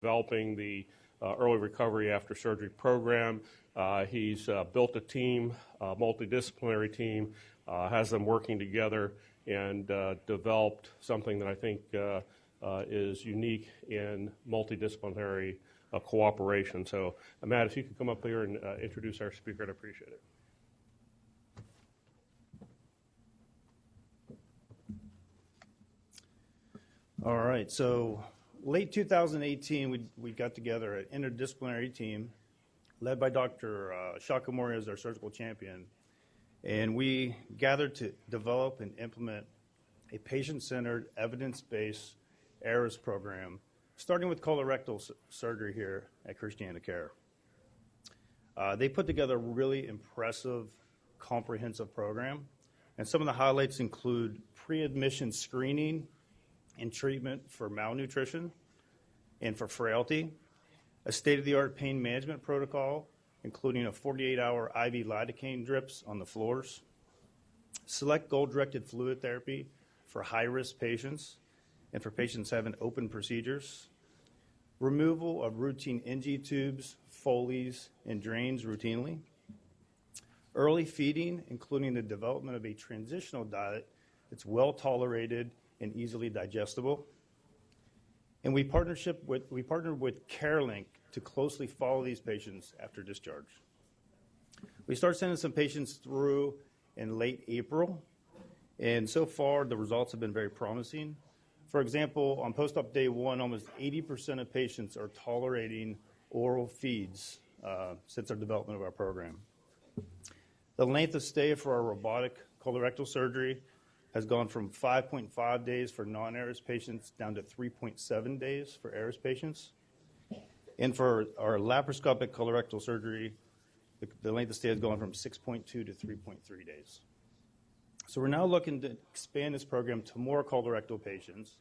developing the early recovery after surgery program. He's built a team, a multidisciplinary team, has them working together, and developed something that I think is unique in multidisciplinary cooperation. So, Matt, if you could come up here and introduce our speaker, I'd appreciate it. All right, so late 2018, we got together an interdisciplinary team led by Dr. Shakamori as our surgical champion, and we gathered to develop and implement a patient-centered, evidence-based ARIS program, starting with colorectal surgery here at Christiana Care. They put together a really impressive, comprehensive program, and some of the highlights include pre-admission screening and treatment for malnutrition and for frailty, a state-of-the-art pain management protocol, including a 48-hour IV lidocaine drips on the floors, select goal-directed fluid therapy for high-risk patients and for patients having open procedures, removal of routine NG tubes, Foleys, and drains routinely, early feeding, including the development of a transitional diet that's well-tolerated and easily digestible. And we partnered with CareLink to closely follow these patients after discharge. We started sending some patients through in late April, and so far the results have been very promising. For example, on post-op day 1, almost 80% of patients are tolerating oral feeds since our development of our program. The length of stay for our robotic colorectal surgery has gone from 5.5 days for non-ARIS patients down to 3.7 days for ARIS patients. And for our laparoscopic colorectal surgery, the length of stay has gone from 6.2 to 3.3 days. So we're now looking to expand this program to more colorectal patients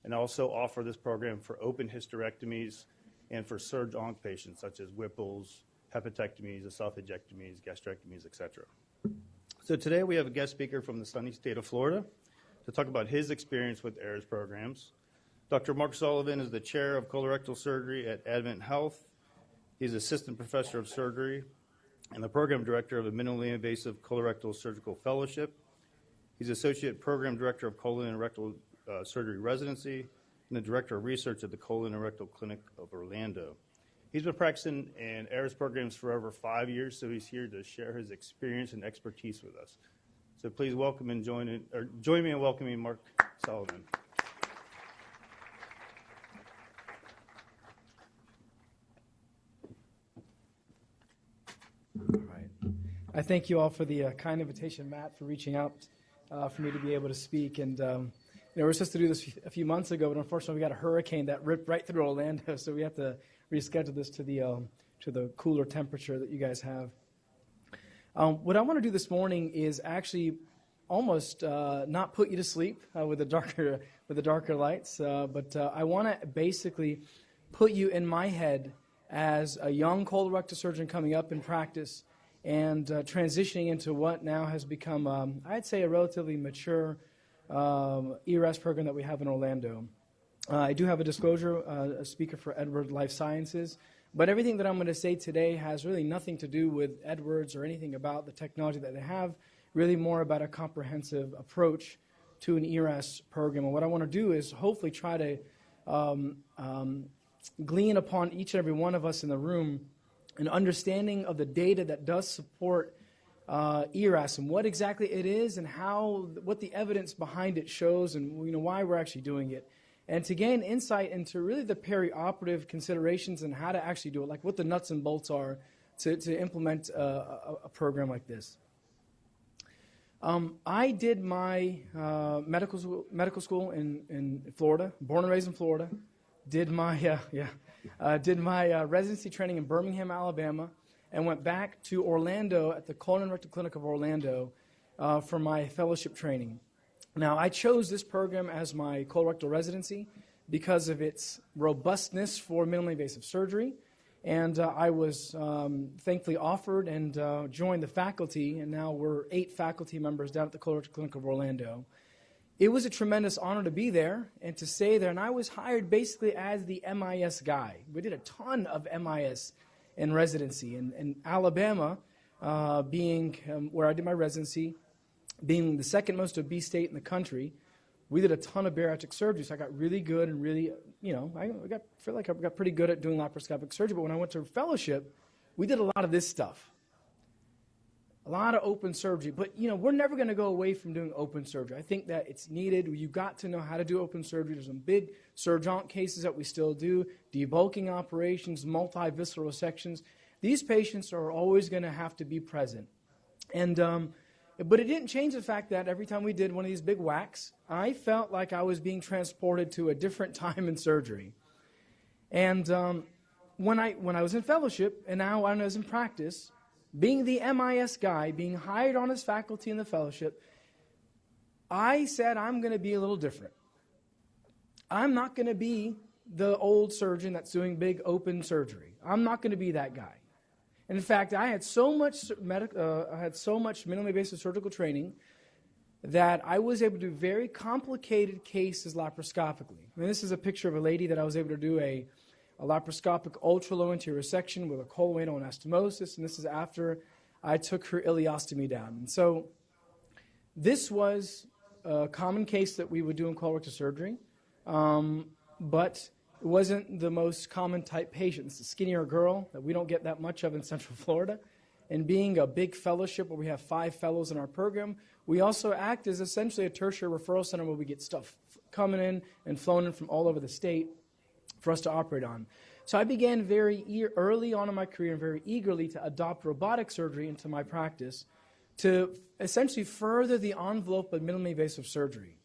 and also offer this program for open hysterectomies and for surge-onc patients such as Whipples, hepatectomies, esophagectomies, gastrectomies, et cetera. So today we have a guest speaker from the sunny state of Florida to talk about his experience with ARIS programs. Dr. Mark Sullivan is the chair of colorectal surgery at Advent Health. He's assistant professor of surgery and the program director of the Minimally Invasive Colorectal Surgical Fellowship. He's associate program director of colon and rectal surgery residency and the director of research at the Colon and Rectal Clinic of Orlando. He's been practicing in ARIS programs for over 5 years, so he's here to share his experience and expertise with us. So please welcome and join me in welcoming Mark Sullivan. All right. I thank you all for the kind invitation, Matt, for reaching out for me to be able to speak. And we were supposed to do this a few months ago, but unfortunately we got a hurricane that ripped right through Orlando, so we have to reschedule this to the cooler temperature that you guys have. What I want to do this morning is actually almost not put you to sleep with the darker lights, but I want to basically put you in my head as a young colorectal surgeon coming up in practice and transitioning into what now has become, I'd say, a relatively mature ERS program that we have in Orlando. I do have a disclosure, a speaker for Edwards Life Sciences, but everything that I'm going to say today has really nothing to do with Edwards or anything about the technology that they have, really more about a comprehensive approach to an ERS program. And what I want to do is hopefully try to glean upon each and every one of us in the room an understanding of the data that does support ERS and what exactly it is and what the evidence behind it shows and why we're actually doing it. And to gain insight into really the perioperative considerations and how to actually do it, like what the nuts and bolts are to implement a program like this. I did my medical school in Florida, born and raised in Florida. Did my residency training in Birmingham, Alabama, and went back to Orlando at the Colon and Rectal Clinic of Orlando for my fellowship training. Now, I chose this program as my colorectal residency because of its robustness for minimally invasive surgery, and I was thankfully offered and joined the faculty, and now we're 8 faculty members down at the Colorectal Clinic of Orlando. it was a tremendous honor to be there and to stay there. And I was hired basically as the MIS guy. We did a ton of MIS in residency. In Alabama, being where I did my residency, being the second most obese state in the country, we did a ton of bariatric surgery. So I got really good and really, I feel like I got pretty good at doing laparoscopic surgery. But when I went to fellowship, we did a lot of this stuff. A lot of open surgery. But, we're never going to go away from doing open surgery. I think that it's needed. You've got to know how to do open surgery. There's some big surgeon cases that we still do, debulking operations, multi-visceral resections. These patients are always going to have to be present. And but it didn't change the fact that every time we did one of these big whacks, I felt like I was being transported to a different time in surgery. And when I was in fellowship, and now when I was in practice, being the MIS guy, being hired on as faculty in the fellowship, I said I'm going to be a little different. I'm not going to be the old surgeon that's doing big open surgery. I'm not going to be that guy. And in fact, I had so much minimally invasive surgical training that I was able to do very complicated cases laparoscopically. I mean, this is a picture of a lady that I was able to do a laparoscopic ultra-low anterior resection with a colorectal anastomosis, and this is after I took her ileostomy down. And so this was a common case that we would do in colorectal surgery, but it wasn't the most common type patient. It's a skinnier girl that we don't get that much of in Central Florida. And being a big fellowship where we have 5 fellows in our program, we also act as essentially a tertiary referral center where we get stuff coming in and flown in from all over the state for us to operate on. So I began very early on in my career and very eagerly to adopt robotic surgery into my practice to essentially further the envelope of minimally invasive surgery.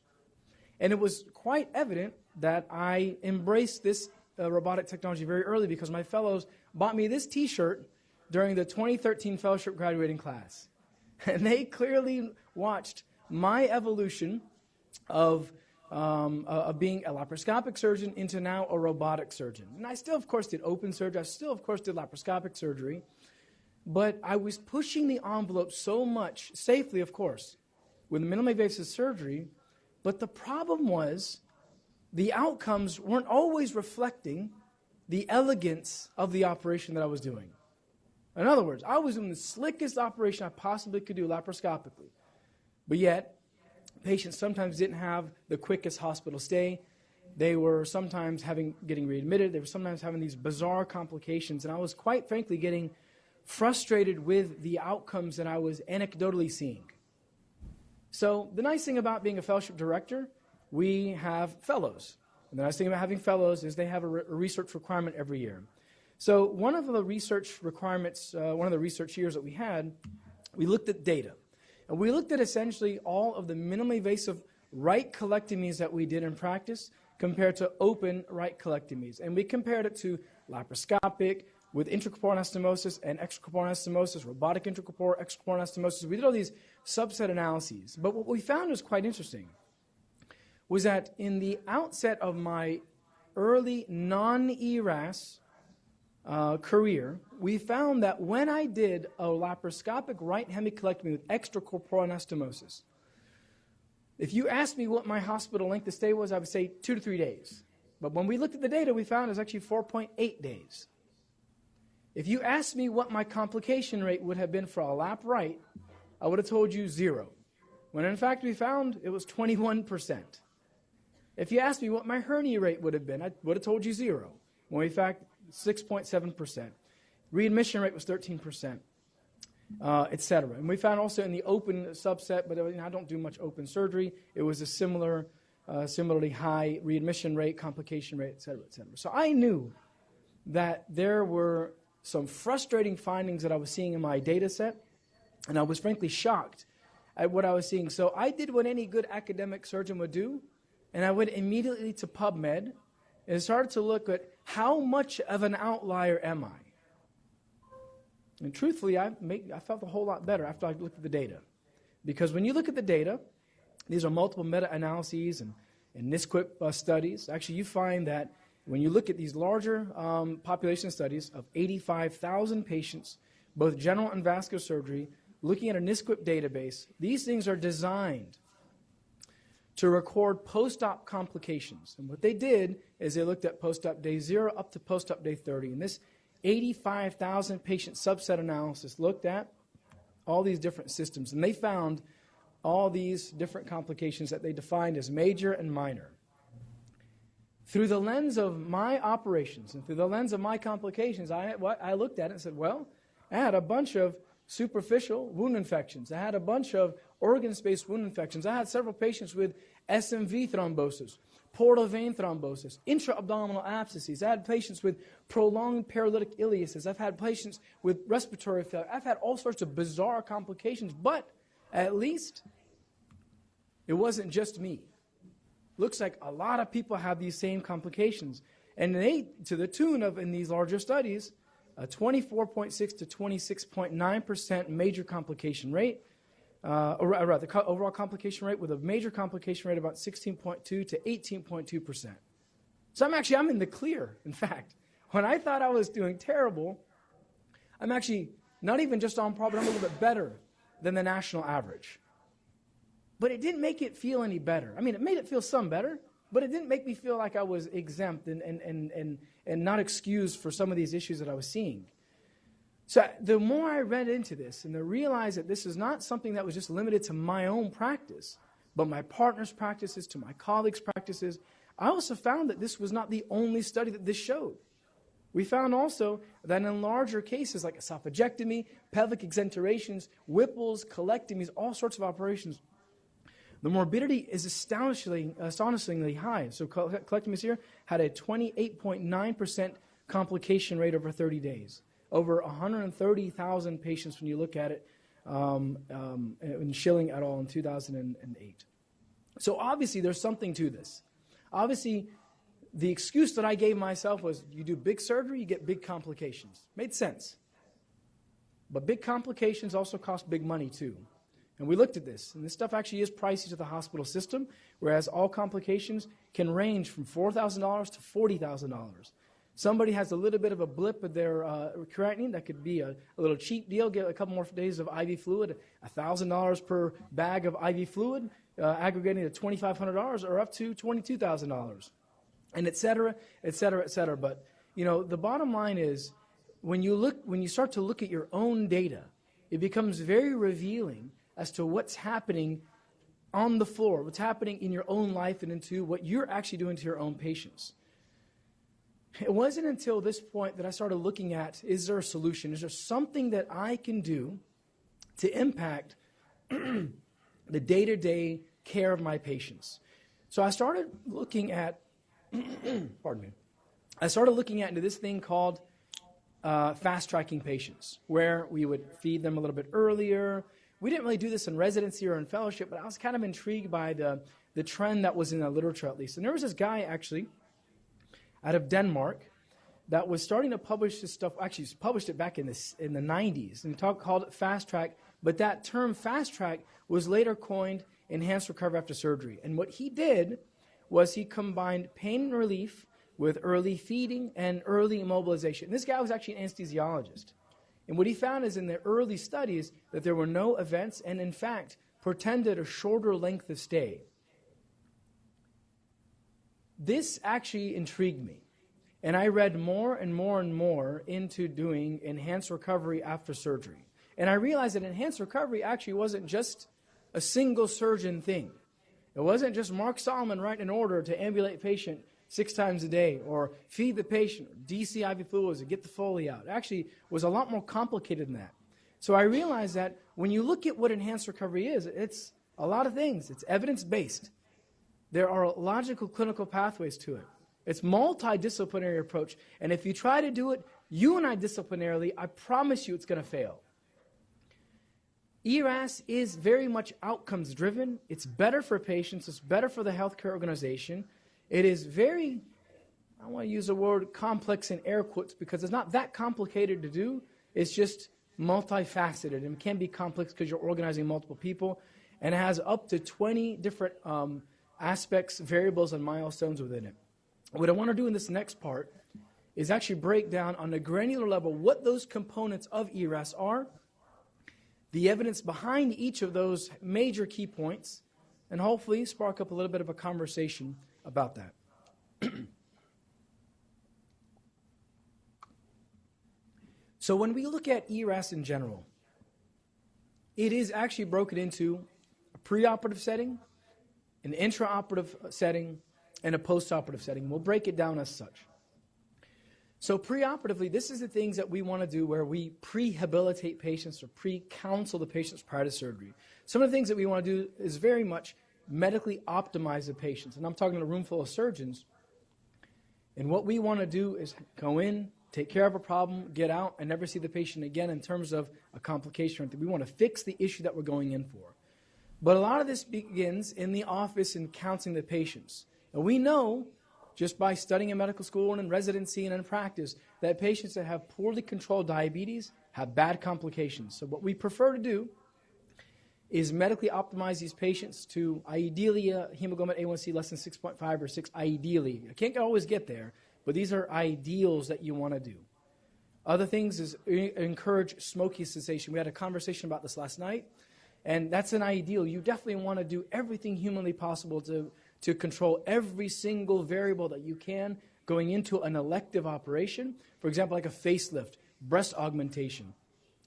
And it was quite evident that I embraced this robotic technology very early because my fellows bought me this T-shirt during the 2013 fellowship graduating class. And they clearly watched my evolution of being a laparoscopic surgeon into now a robotic surgeon. And I still, of course, did open surgery. I still, of course, did laparoscopic surgery. But I was pushing the envelope so much, safely, of course, with minimally invasive surgery. But the problem was the outcomes weren't always reflecting the elegance of the operation that I was doing. In other words, I was doing the slickest operation I possibly could do laparoscopically. But yet, patients sometimes didn't have the quickest hospital stay. They were sometimes getting readmitted. They were sometimes having these bizarre complications. And I was quite frankly getting frustrated with the outcomes that I was anecdotally seeing. So the nice thing about being a fellowship director, we have fellows. And the nice thing about having fellows is they have a research requirement every year. So one of the research requirements, one of the research years that we had, we looked at data. And we looked at essentially all of the minimally invasive right colectomies that we did in practice compared to open right colectomies. And we compared it to laparoscopic with intracorporeal anastomosis and extracorporeal anastomosis, robotic intracorporeal, extracorporeal anastomosis. We did all these subset analyses. But what we found was quite interesting was that in the outset of my early non-ERAS career, we found that when I did a laparoscopic right hemicolectomy with extracorporeal anastomosis, if you asked me what my hospital length of stay was, I would say 2 to 3 days. But when we looked at the data, we found it was actually 4.8 days. If you asked me what my complication rate would have been for a lap right, I would have told you 0. When in fact we found it was 21%. If you asked me what my hernia rate would have been, I would have told you 0. When in fact 6.7%. Readmission rate was 13%, et cetera. And we found also in the open subset, but I don't do much open surgery, it was a similarly high readmission rate, complication rate, et cetera, et cetera. So I knew that there were some frustrating findings that I was seeing in my data set, and I was frankly shocked at what I was seeing. So I did what any good academic surgeon would do, and I went immediately to PubMed and started to look at how much of an outlier am I? And truthfully, I felt a whole lot better after I looked at the data. Because when you look at the data, these are multiple meta-analyses and NISQIP studies. Actually, you find that when you look at these larger population studies of 85,000 patients, both general and vascular surgery, looking at a NISQIP database, these things are designed to record post-op complications. And what they did is they looked at post-op day 0 up to post-op day 30. And this 85,000 patient subset analysis looked at all these different systems. And they found all these different complications that they defined as major and minor. Through the lens of my operations and through the lens of my complications, I looked at it and said, well, I had a bunch of superficial wound infections. I had a bunch of organ-space wound infections. I had several patients with SMV thrombosis, portal vein thrombosis, intra-abdominal abscesses. I had patients with prolonged paralytic ileuses. I've had patients with respiratory failure. I've had all sorts of bizarre complications, but at least it wasn't just me. Looks like a lot of people have these same complications. And they, to the tune of, in these larger studies, a 24.6 to 26.9% major complication rate, or rather, overall complication rate with a major complication rate about 16.2 to 18.2%. So I'm in the clear, in fact. When I thought I was doing terrible, I'm actually not even just on par, but I'm a little bit better than the national average. But it didn't make it feel any better. I mean, it made it feel some better, but it didn't make me feel like I was exempt and not excused for some of these issues that I was seeing. So the more I read into this and I realized that this is not something that was just limited to my own practice, but my partner's practices, to my colleagues' practices, I also found that this was not the only study that this showed. We found also that in larger cases like esophagectomy, pelvic exenterations, Whipples, colectomies, all sorts of operations, the morbidity is astonishingly high. So colectomies here had a 28.9% complication rate over 30 days. Over 130,000 patients when you look at it in Schilling et al. In 2008. So obviously there's something to this. Obviously the excuse that I gave myself was you do big surgery, you get big complications. Made sense. But big complications also cost big money too. And we looked at this, and this stuff actually is pricey to the hospital system, whereas all complications can range from $4,000 to $40,000. Somebody has a little bit of a blip with their creatinine, that could be a little cheap deal, get a couple more days of IV fluid, $1,000 per bag of IV fluid, aggregating to $2,500 or up to $22,000, and et cetera, et cetera, et cetera. But, you know, the bottom line is when you start to look at your own data, it becomes very revealing as to what's happening on the floor, what's happening in your own life and into what you're actually doing to your own patients. It wasn't until this point that I started looking at, is there a solution? Is there something that I can do to impact the day-to-day care of my patients? So I started looking at, pardon me, I started looking into this thing called fast-tracking patients, where we would feed them a little bit earlier. We didn't really do this in residency or in fellowship, but I was kind of intrigued by the trend that was in the literature at least. And there was this guy actually out of Denmark that was starting to publish this stuff. Actually, he's published it back in the 90s, and called it fast track. But that term fast track was later coined enhanced recovery after surgery. And what he did was he combined pain relief with early feeding and early immobilization. This guy was actually an anesthesiologist. And what he found is in the early studies that there were no events and, in fact, portended a shorter length of stay. This actually intrigued me. And I read more and more and more into doing enhanced recovery after surgery. And I realized that enhanced recovery actually wasn't just a single surgeon thing. It wasn't just Mark Soliman writing an order to ambulate patient 6 times a day, or feed the patient, or DC IV fluids, or get the Foley out. It actually was a lot more complicated than that. So I realized that when you look at what enhanced recovery is, it's a lot of things. It's evidence-based. There are logical clinical pathways to it. It's multidisciplinary approach. And if you try to do it unidisciplinarily, I promise you it's going to fail. ERAS is very much outcomes-driven. It's better for patients. It's better for the healthcare organization. It is very, I want to use the word complex in air quotes because it's not that complicated to do. It's just multifaceted, and it can be complex because you're organizing multiple people, and it has up to 20 different aspects, variables, and milestones within it. What I want to do in this next part is actually break down on a granular level what those components of ERAS are, the evidence behind each of those major key points, and hopefully spark up a little bit of a conversation about that. So when we look at ERAS in general, it is actually broken into a preoperative setting, an intraoperative setting, and a postoperative setting. We'll break it down as such. So preoperatively, this is the things that we want to do where we prehabilitate patients or pre-counsel the patients prior to surgery. Some of the things that we want to do is very much medically optimize the patients. And I'm talking to a room full of surgeons. And what we want to do is go in, take care of a problem, get out, and never see the patient again in terms of a complication or anything. We want to fix the issue that we're going in for. But a lot of this begins in the office and counseling the patients. And we know, just by studying in medical school and in residency and in practice, that patients that have poorly controlled diabetes have bad complications. So what we prefer to do is medically optimize these patients to ideally hemoglobin A1C less than 6.5 or 6, ideally. I can't always get there, but these are ideals that you want to do. Other things is encourage smoking cessation. We had a conversation about this last night, and that's an ideal. You definitely want to do everything humanly possible to control every single variable that you can going into an elective operation. For example, like a facelift, breast augmentation,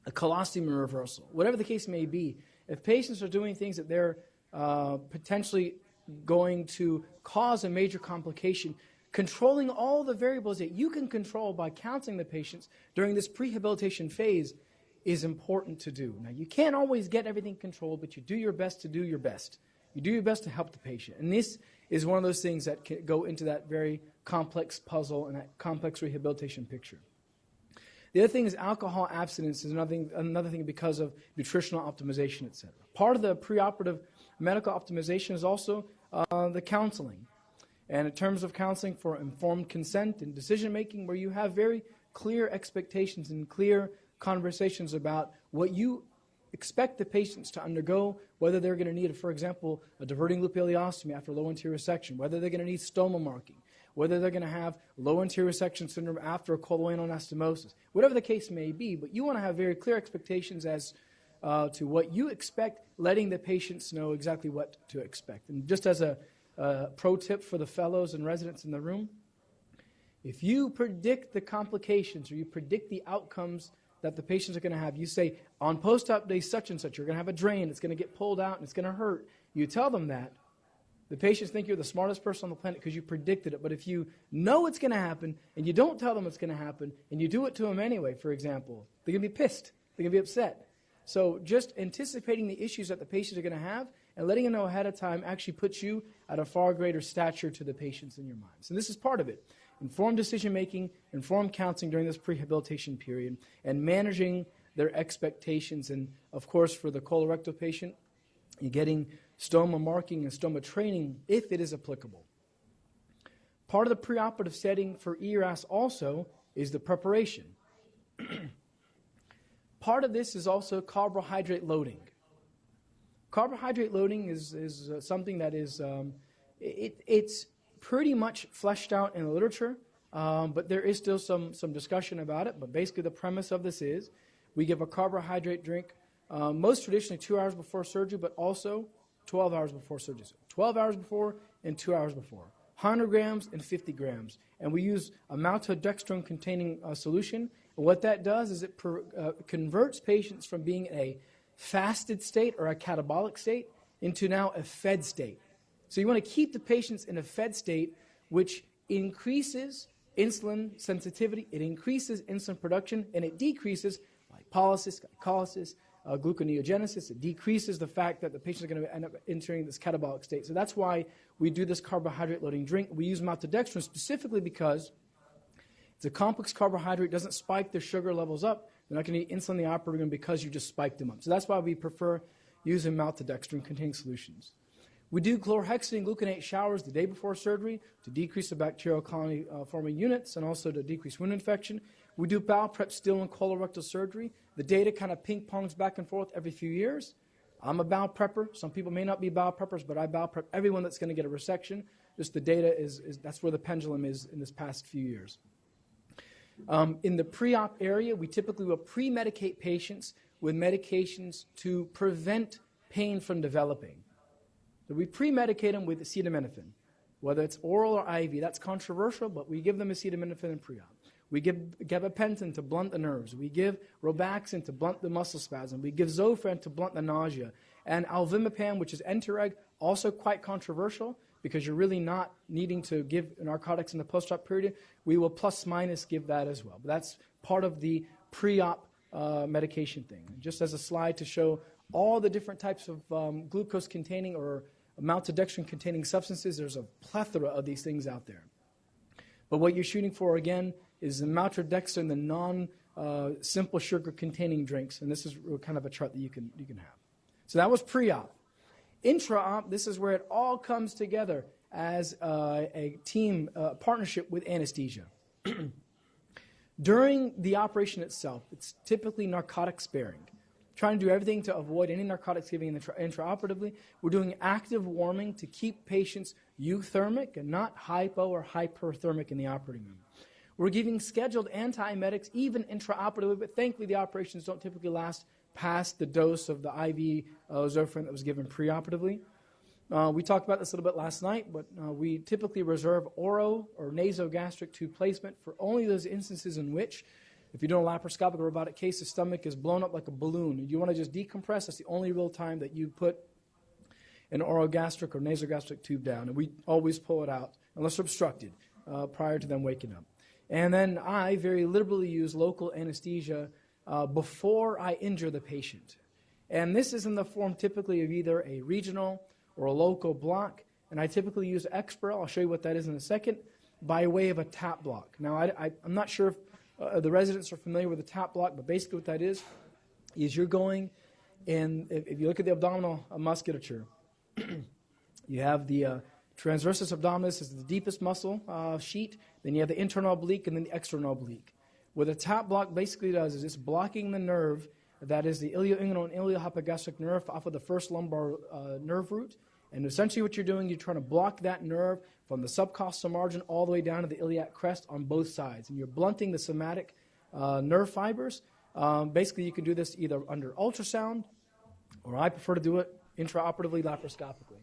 a colostomy reversal, whatever the case may be. If patients are doing things that they're potentially going to cause a major complication, controlling all the variables that you can control by counseling the patients during this prehabilitation phase is important to do. Now, you can't always get everything controlled, but you do your best to do your best. You do your best to help the patient. And this is one of those things that can go into that very complex puzzle and that complex rehabilitation picture. The other thing is alcohol abstinence is another thing because of nutritional optimization, etc. Part of the preoperative medical optimization is also the counseling. And in terms of counseling for informed consent and decision-making, where you have very clear expectations and clear conversations about what you expect the patients to undergo, whether they're going to need, for example, a diverting loop ileostomy after low anterior resection, whether they're going to need stoma marking, whether they're going to have low anterior resection syndrome after a coloanal anastomosis, whatever the case may be. But you want to have very clear expectations as to what you expect, letting the patients know exactly what to expect. And just as a pro tip for the fellows and residents in the room, if you predict the complications or you predict the outcomes that the patients are going to have, you say, on post-op day such and such, you're going to have a drain, it's going to get pulled out, and it's going to hurt. You tell them that. The patients think you're the smartest person on the planet because you predicted it. But if you know it's going to happen and you don't tell them it's going to happen and you do it to them anyway, for example, they're going to be pissed. They're going to be upset. So just anticipating the issues that the patients are going to have and letting them know ahead of time actually puts you at a far greater stature to the patients in your minds. And this is part of it. Informed decision-making, informed counseling during this prehabilitation period, and managing their expectations. And, of course, for the colorectal patient, you're getting stoma marking and stoma training if it is applicable. Part of the preoperative setting for ERAS also is the preparation. Part of this is also carbohydrate loading. Carbohydrate loading is something that is, it's pretty much fleshed out in the literature, but there is still some discussion about it. But basically the premise of this is we give a carbohydrate drink, most traditionally 2 hours before surgery, but also 12 hours before surgery. So 12 hours before and 2 hours before. 100 grams and 50 grams. And we use a maltodextrin-containing solution. And what that does is it converts patients from being in a fasted state or a catabolic state into now a fed state. So you want to keep the patients in a fed state, which increases insulin sensitivity, it increases insulin production, and it decreases lipolysis, glycolysis, gluconeogenesis. It decreases the fact that the patients are going to end up entering this catabolic state. So that's why we do this carbohydrate loading drink. We use maltodextrin specifically because it's a complex carbohydrate, doesn't spike their sugar levels up. They're not going to need insulin in the operating room because you just spiked them up. So that's why we prefer using maltodextrin-containing solutions. We do chlorhexidine gluconate showers the day before surgery to decrease the bacterial colony forming units and also to decrease wound infection. We do bowel prep still in colorectal surgery. The data kind of ping-pongs back and forth every few years. I'm a bowel prepper. Some people may not be bowel preppers, but I bowel prep everyone that's going to get a resection. Just the data is that's where the pendulum is in this past few years. In the pre-op area, we typically will pre-medicate patients with medications to prevent pain from developing. So we pre-medicate them with acetaminophen, whether it's oral or IV. That's controversial, but we give them acetaminophen in pre-op. We give gabapentin to blunt the nerves. We give Robaxin to blunt the muscle spasm. We give Zofran to blunt the nausea. And alvimipam, which is Entereg, also quite controversial because you're really not needing to give narcotics in the post-op period. We will plus minus give that as well. But that's part of the pre-op medication thing. Just as a slide to show all the different types of glucose-containing or maltodextrin-containing substances, there's a plethora of these things out there. But what you're shooting for, again, is the maltodextrin, the non-simple sugar-containing drinks. And this is kind of a chart that you can have. So that was pre-op. Intra-op, this is where it all comes together as a team partnership with anesthesia. During the operation itself, it's typically narcotic sparing. Trying to do everything to avoid any narcotics giving intraoperatively. We're doing active warming to keep patients euthermic and not hypo or hyperthermic in the operating room. We're giving scheduled antiemetics even intraoperatively, but thankfully the operations don't typically last past the dose of the IV Zofran that was given preoperatively. We talked about this a little bit last night, but we typically reserve oro or nasogastric tube placement for only those instances in which, if you're doing a laparoscopic or robotic case, the stomach is blown up like a balloon. You want to just decompress. That's the only real time that you put an orogastric or nasogastric tube down. And we always pull it out, unless they're obstructed, prior to them waking up. And then I very liberally use local anesthesia before I injure the patient. And this is in the form typically of either a regional or a local block. And I typically use Exparel. I'll show you what that is in a second, by way of a tap block. Now, I'm not sure if the residents are familiar with the tap block, but basically what that is you're going, and if you look at the abdominal musculature, you have the transversus abdominis is the deepest muscle sheet, then you have the internal oblique and then the external oblique. What a tap block basically does is it's blocking the nerve that is the ilioinguinal and iliohypogastric nerve off of the first lumbar nerve root. And essentially what you're doing, you're trying to block that nerve from the subcostal margin all the way down to the iliac crest on both sides. And you're blunting the somatic nerve fibers. Basically, you can do this either under ultrasound, or I prefer to do it intraoperatively laparoscopically.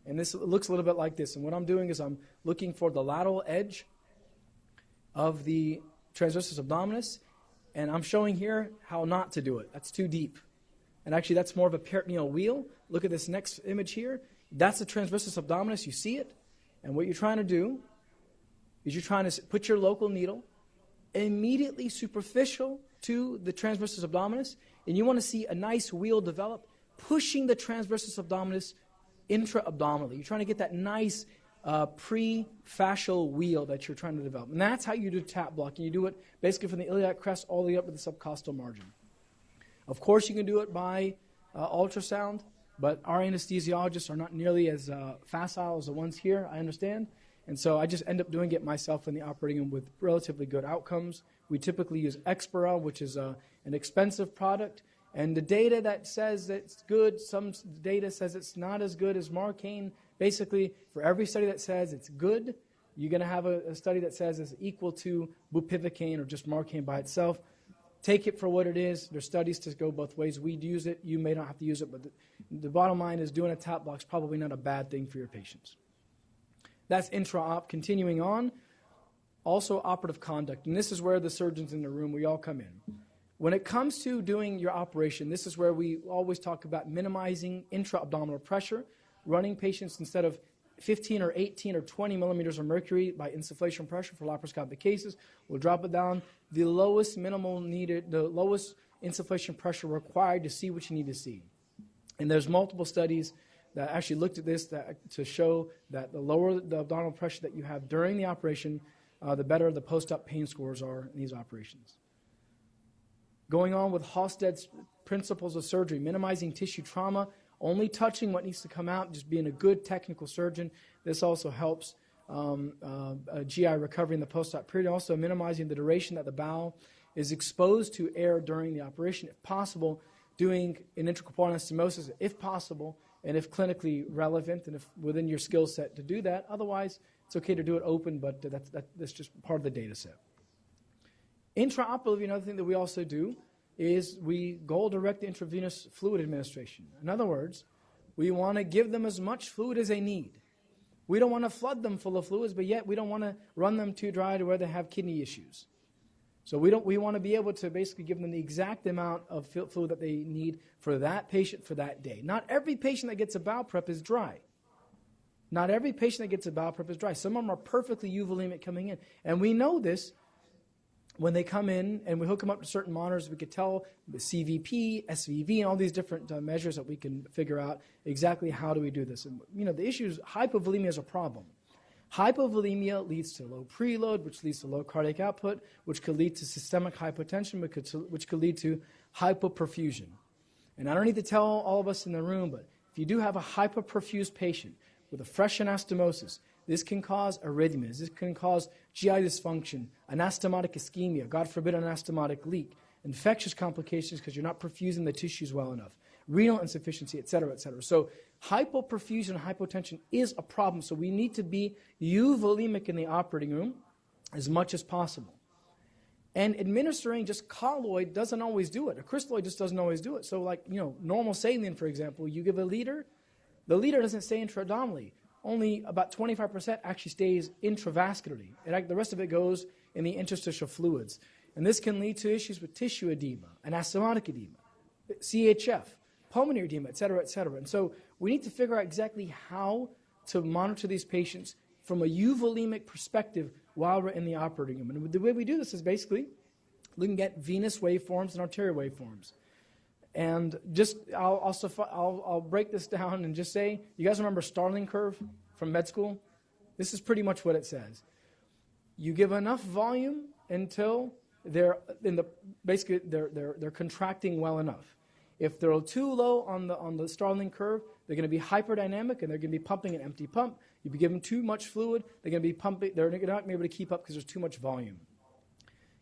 And this looks a little bit like this. And what I'm doing is I'm looking for the lateral edge of the transversus abdominis, and I'm showing here how not to do it. That's too deep. And actually, that's more of a peritoneal wheel. Look at this next image here. That's the transversus abdominis. You see it? And what you're trying to do is you're trying to put your local needle immediately superficial to the transversus abdominis, and you want to see a nice wheel develop, pushing the transversus abdominis intra-abdominally. You're trying to get that nice pre-fascial wheel that you're trying to develop. And that's how you do tap block. And you do it basically from the iliac crest all the way up to the subcostal margin. Of course, you can do it by ultrasound, but our anesthesiologists are not nearly as facile as the ones here, I understand. And so I just end up doing it myself in the operating room with relatively good outcomes. We typically use Exparel, which is an expensive product. And the data that says it's good, some data says it's not as good as Marcaine. Basically, for every study that says it's good, you're going to have a study that says it's equal to bupivacaine or just Marcaine by itself. Take it for what it is. There's studies to go both ways. We'd use it. You may not have to use it, but the bottom line is doing a tap block is probably not a bad thing for your patients. That's intra-op. Continuing on, also operative conduct. And this is where the surgeons in the room, we all come in. When it comes to doing your operation, this is where we always talk about minimizing intra-abdominal pressure, running patients instead of 15 or 18 or 20 millimeters of mercury by insufflation pressure for laparoscopic cases. We'll drop it down the lowest minimal needed, the lowest insufflation pressure required to see what you need to see. And there's multiple studies that actually looked at this to show that the lower the abdominal pressure that you have during the operation, the better the post-op pain scores are in these operations. Going on with Halsted's principles of surgery, minimizing tissue trauma, only touching what needs to come out, just being a good technical surgeon. This also helps GI recovery in the post-op period. Also minimizing the duration that the bowel is exposed to air during the operation. If possible, doing an intracorporeal anastomosis if possible, and if clinically relevant, and if within your skill set to do that. Otherwise, it's okay to do it open, but that's just part of the data set. Intraoperatively, another thing that we also do is we goal direct intravenous fluid administration. In other words, We want to give them as much fluid as they need. We don't want to flood them full of fluids, but yet we don't want to run them too dry to where they have kidney issues. So we want to be able to basically give them the exact amount of fluid that they need for that patient for that day. Not every patient that gets a bowel prep is dry. Not every patient that gets a bowel prep is dry. Some of them are perfectly euvolemic coming in. And we know this when they come in and we hook them up to certain monitors. We could tell the CVP, SVV, and all these different measures that we can figure out exactly how do we do this. And, the issue is hypovolemia is a problem. Hypovolemia leads to low preload, which leads to low cardiac output, which could lead to systemic hypotension, which could lead to hypoperfusion. And I don't need to tell all of us in the room, but if you do have a hypoperfused patient with a fresh anastomosis, this can cause arrhythmias. This can cause GI dysfunction, anastomotic ischemia, God forbid an anastomotic leak, infectious complications because you're not perfusing the tissues well enough, renal insufficiency, et cetera, et cetera. So hypoperfusion and hypotension is a problem. So we need to be euvolemic in the operating room as much as possible. And administering just colloid doesn't always do it. A crystalloid just doesn't always do it. So normal saline, for example, you give a liter, the liter doesn't stay intra-abdominally. Only about 25% actually stays intravascularly. The rest of it goes in the interstitial fluids. And this can lead to issues with tissue edema, anastomotic edema, CHF, pulmonary edema, et cetera, et cetera. And so we need to figure out exactly how to monitor these patients from a euvolemic perspective while we're in the operating room. And the way we do this is basically looking at venous waveforms and arterial waveforms. And just I'll break this down and just say, you guys remember Starling curve from med school? This is pretty much what it says. You give enough volume until they're contracting well enough. If they're too low on the Starling curve, they're going to be hyperdynamic and they're going to be pumping an empty pump. If you give them too much fluid, they're going to be pumping. They're not going to be able to keep up because there's too much volume.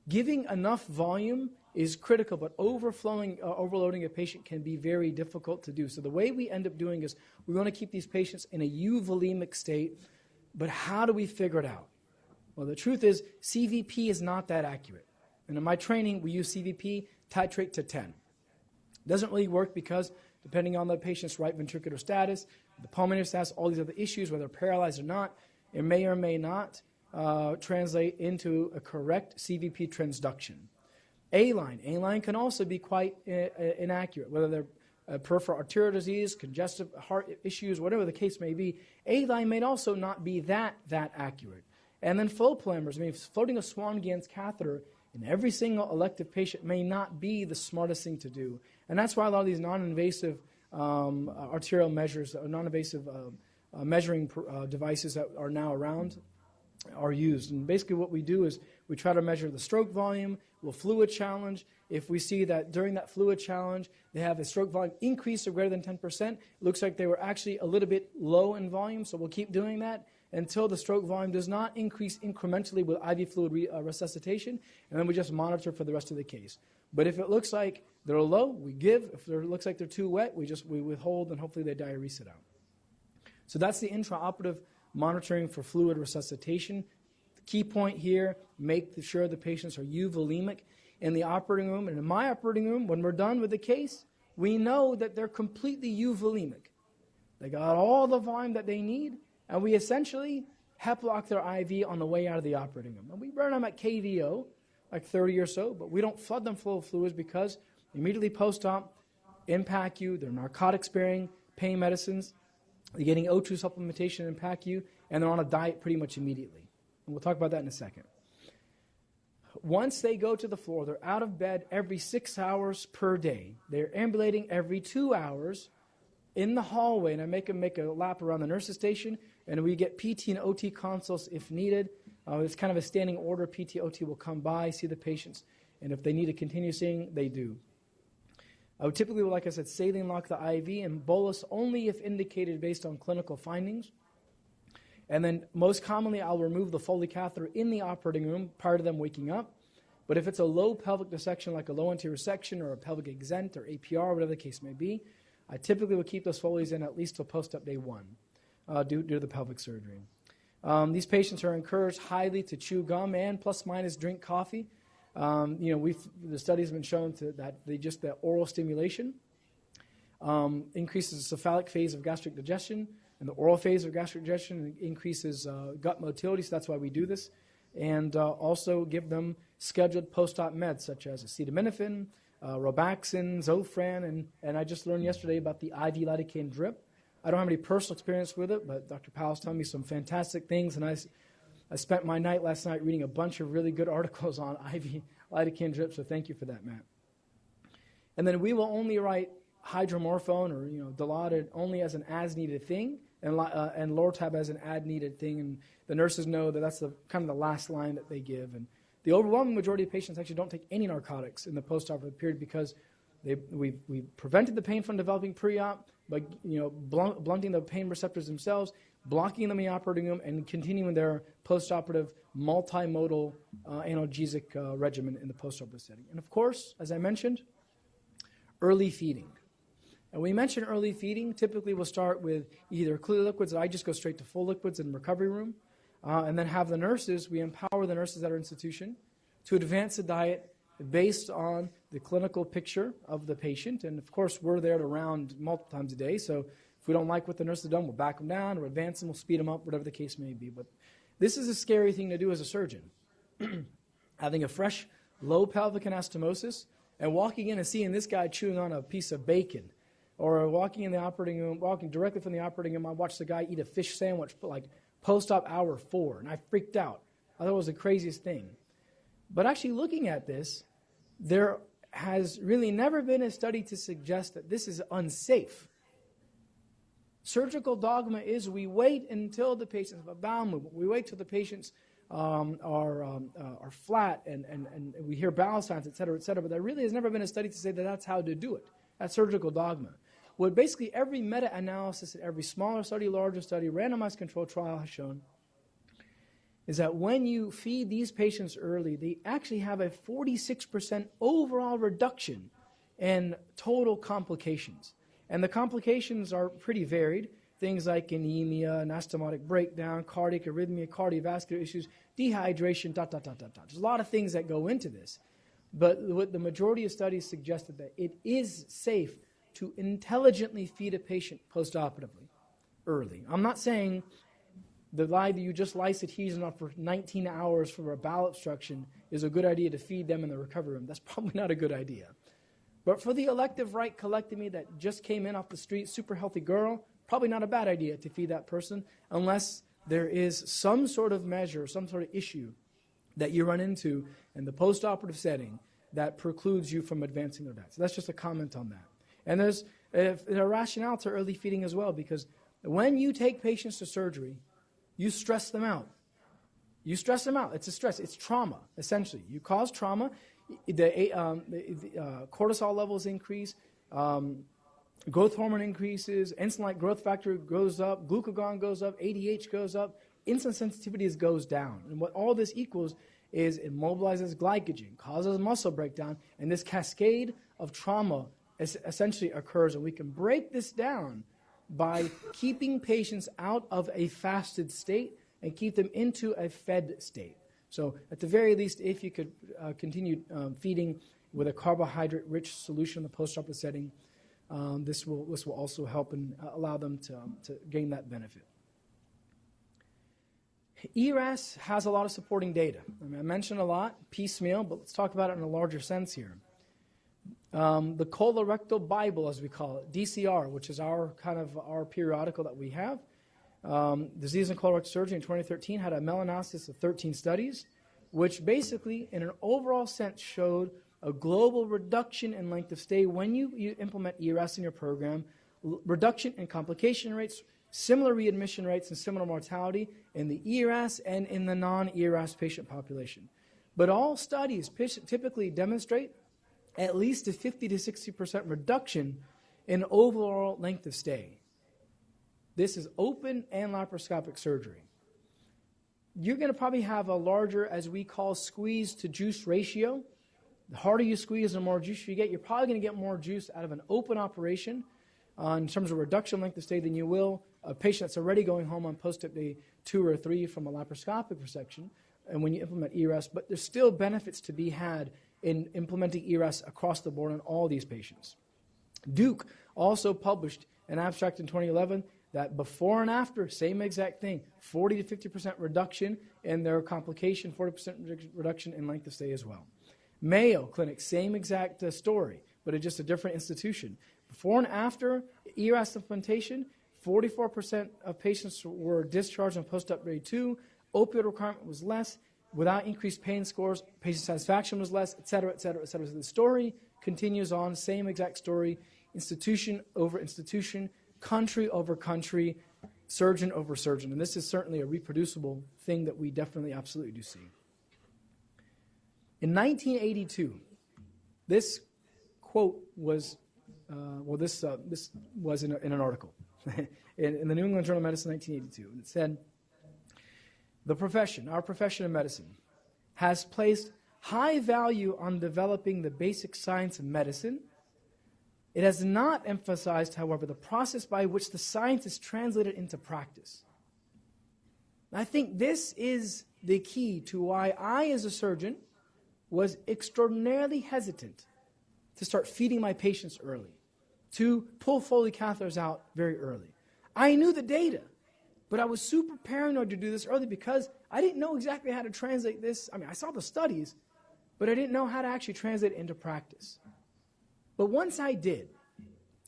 Giving enough volume is critical, but overloading a patient can be very difficult to do. So the way we end up doing is we want to keep these patients in a euvolemic state, but how do we figure it out? Well, the truth is CVP is not that accurate. And in my training, we use CVP, titrate to 10. It doesn't really work because depending on the patient's right ventricular status, the pulmonary status, all these other issues, whether paralyzed or not, it may or may not translate into a correct CVP transduction. A-line can also be quite inaccurate, whether they're peripheral arterial disease, congestive heart issues, whatever the case may be. A-line may also not be that accurate. And then flow parameters, floating a Swan-Ganz catheter in every single elective patient may not be the smartest thing to do. And that's why a lot of these non-invasive arterial measures, non-invasive measuring devices that are now around are used. And basically what we do is we try to measure the stroke volume, we'll fluid challenge. If we see that during that fluid challenge they have a stroke volume increase of greater than 10%, it looks like they were actually a little bit low in volume, so we'll keep doing that until the stroke volume does not increase incrementally with IV fluid resuscitation, and then we just monitor for the rest of the case. But if it looks like they're low, we give. If it looks like they're too wet, we withhold, and hopefully they diurese it out. So that's the intraoperative monitoring for fluid resuscitation. The key point here, make sure the patients are euvolemic in the operating room. And in my operating room, when we're done with the case, we know that they're completely euvolemic. They got all the volume that they need, and we essentially HEP lock their IV on the way out of the operating room. And we burn them at KVO, like 30 or so, but we don't flood them full of fluids because immediately post-op, in PACU, they're narcotic-sparing, pain medicines, they're getting O2 supplementation in PACU, and they're on a diet pretty much immediately. And we'll talk about that in a second. Once they go to the floor, they're out of bed every 6 hours per day. They're ambulating every 2 hours in the hallway, and I make them make a lap around the nurse's station, and we get PT and OT consults if needed. It's kind of a standing order. PT, OT will come by, see the patients, and if they need to continue seeing, they do. I would typically, like I said, saline lock the IV and bolus only if indicated based on clinical findings. And then most commonly, I'll remove the Foley catheter in the operating room prior to them waking up. But if it's a low pelvic dissection, like a low anterior section or a pelvic exent or APR, whatever the case may be, I typically will keep those Foleys in at least till post-op day 1 due to the pelvic surgery. These patients are encouraged highly to chew gum and plus minus drink coffee. The studies have been shown that the oral stimulation increases the cephalic phase of gastric digestion and the oral phase of gastric digestion, increases gut motility, so that's why we do this. And also give them scheduled post-op meds such as acetaminophen, Robaxin, Zofran, and I just learned yesterday about the IV lidocaine drip. I don't have any personal experience with it, but Dr. Powell's telling me some fantastic things, and I spent my night last night reading a bunch of really good articles on IV lidocaine drip, so thank you for that, Matt. And then we will only write hydromorphone or Dilaudid only as an as-needed thing, and Lortab as an ad-needed thing, and the nurses know that that's kind of the last line that they give. And the overwhelming majority of patients actually don't take any narcotics in the post-operative period because we prevented the pain from developing pre-op by blunting the pain receptors themselves, blocking them in the operating room, and continuing their post-operative multimodal analgesic regimen in the post-operative setting. And of course, as I mentioned, early feeding. And when we mention early feeding, typically we'll start with either clear liquids, I just go straight to full liquids in the recovery room, and then have the nurses, we empower the nurses at our institution to advance the diet based on the clinical picture of the patient. And of course, we're there to round multiple times a day, so if we don't like what the nurse has done, we'll back them down, or advance them, we'll speed them up, whatever the case may be. But this is a scary thing to do as a surgeon. Having a fresh, low pelvic anastomosis, and walking in and seeing this guy chewing on a piece of bacon, or walking in the operating room, walking directly from the operating room, I watched the guy eat a fish sandwich like post-op hour 4, and I freaked out. I thought it was the craziest thing. But actually looking at this, there has really never been a study to suggest that this is unsafe. Surgical dogma is we wait until the patients have a bowel movement. We wait till the patients are flat and we hear bowel sounds, et cetera, but there really has never been a study to say that that's how to do it. That's surgical dogma. What basically every meta-analysis and every smaller study, larger study, randomized controlled trial has shown is that when you feed these patients early, they actually have a 46% overall reduction in total complications. And the complications are pretty varied. Things like anemia, anastomotic breakdown, cardiac arrhythmia, cardiovascular issues, dehydration, There's a lot of things that go into this. But what the majority of studies suggested that it is safe to intelligently feed a patient postoperatively early. I'm not saying the lie that you just lyse adhesion off for 19 hours for a bowel obstruction is a good idea to feed them in the recovery room. That's probably not a good idea. But for the elective right colectomy that just came in off the street, super healthy girl, probably not a bad idea to feed that person unless there is some sort of measure, some sort of issue that you run into in the postoperative setting that precludes you from advancing their diet. So that's just a comment on that. And there's a rationale to early feeding as well, because when you take patients to surgery, you stress them out. You stress them out. It's a stress. It's trauma, essentially. You cause trauma. The cortisol levels increase. Growth hormone increases. Insulin-like growth factor goes up. Glucagon goes up. ADH goes up. Insulin sensitivity goes down. And what all this equals is it mobilizes glycogen, causes muscle breakdown, and this cascade of trauma essentially occurs. And we can break this down by keeping patients out of a fasted state and keep them into a fed state. So at the very least, if you could continue feeding with a carbohydrate-rich solution in the postoperative setting, this will also help and allow them to gain that benefit. ERAS has a lot of supporting data. I mentioned a lot, piecemeal, but let's talk about it in a larger sense here. The Colorectal Bible, as we call it, DCR, which is our periodical that we have. Disease and Colorectal Surgery in 2013 had a meta-analysis of 13 studies, which basically, in an overall sense, showed a global reduction in length of stay when you implement ERAS in your program, reduction in complication rates, similar readmission rates, and similar mortality in the ERAS and in the non-ERAS patient population. But all studies typically demonstrate at least a 50 to 60% reduction in overall length of stay. This is open and laparoscopic surgery. You're going to probably have a larger, as we call, squeeze to juice ratio. The harder you squeeze, the more juice you get. You're probably going to get more juice out of an open operation in terms of reduction length of stay than you will a patient that's already going home on post-op day 2 or 3 from a laparoscopic resection, and when you implement ERAS. But there's still benefits to be had in implementing ERAS across the board on all these patients. Duke also published an abstract in 2011 that before and after, same exact thing, 40 to 50% reduction in their complication, 40% reduction in length of stay as well. Mayo Clinic, same exact story, but it's just a different institution. Before and after ERAS implementation, 44% of patients were discharged on post-op grade 2, opioid requirement was less, without increased pain scores, patient satisfaction was less, et cetera, et cetera, et cetera. So the story continues on, same exact story, institution over institution, country over country, surgeon over surgeon. And this is certainly a reproducible thing that we definitely absolutely do see. In 1982, this quote was, this was in an article in the New England Journal of Medicine, 1982. And it said, the profession, our profession of medicine, has placed high value on developing the basic science of medicine. It has not emphasized, however, the process by which the science is translated into practice. I think this is the key to why I, as a surgeon, was extraordinarily hesitant to start feeding my patients early, to pull Foley catheters out very early. I knew the data, but I was super paranoid to do this early because I didn't know exactly how to translate this. I mean, I saw the studies, but I didn't know how to actually translate it into practice. But once I did,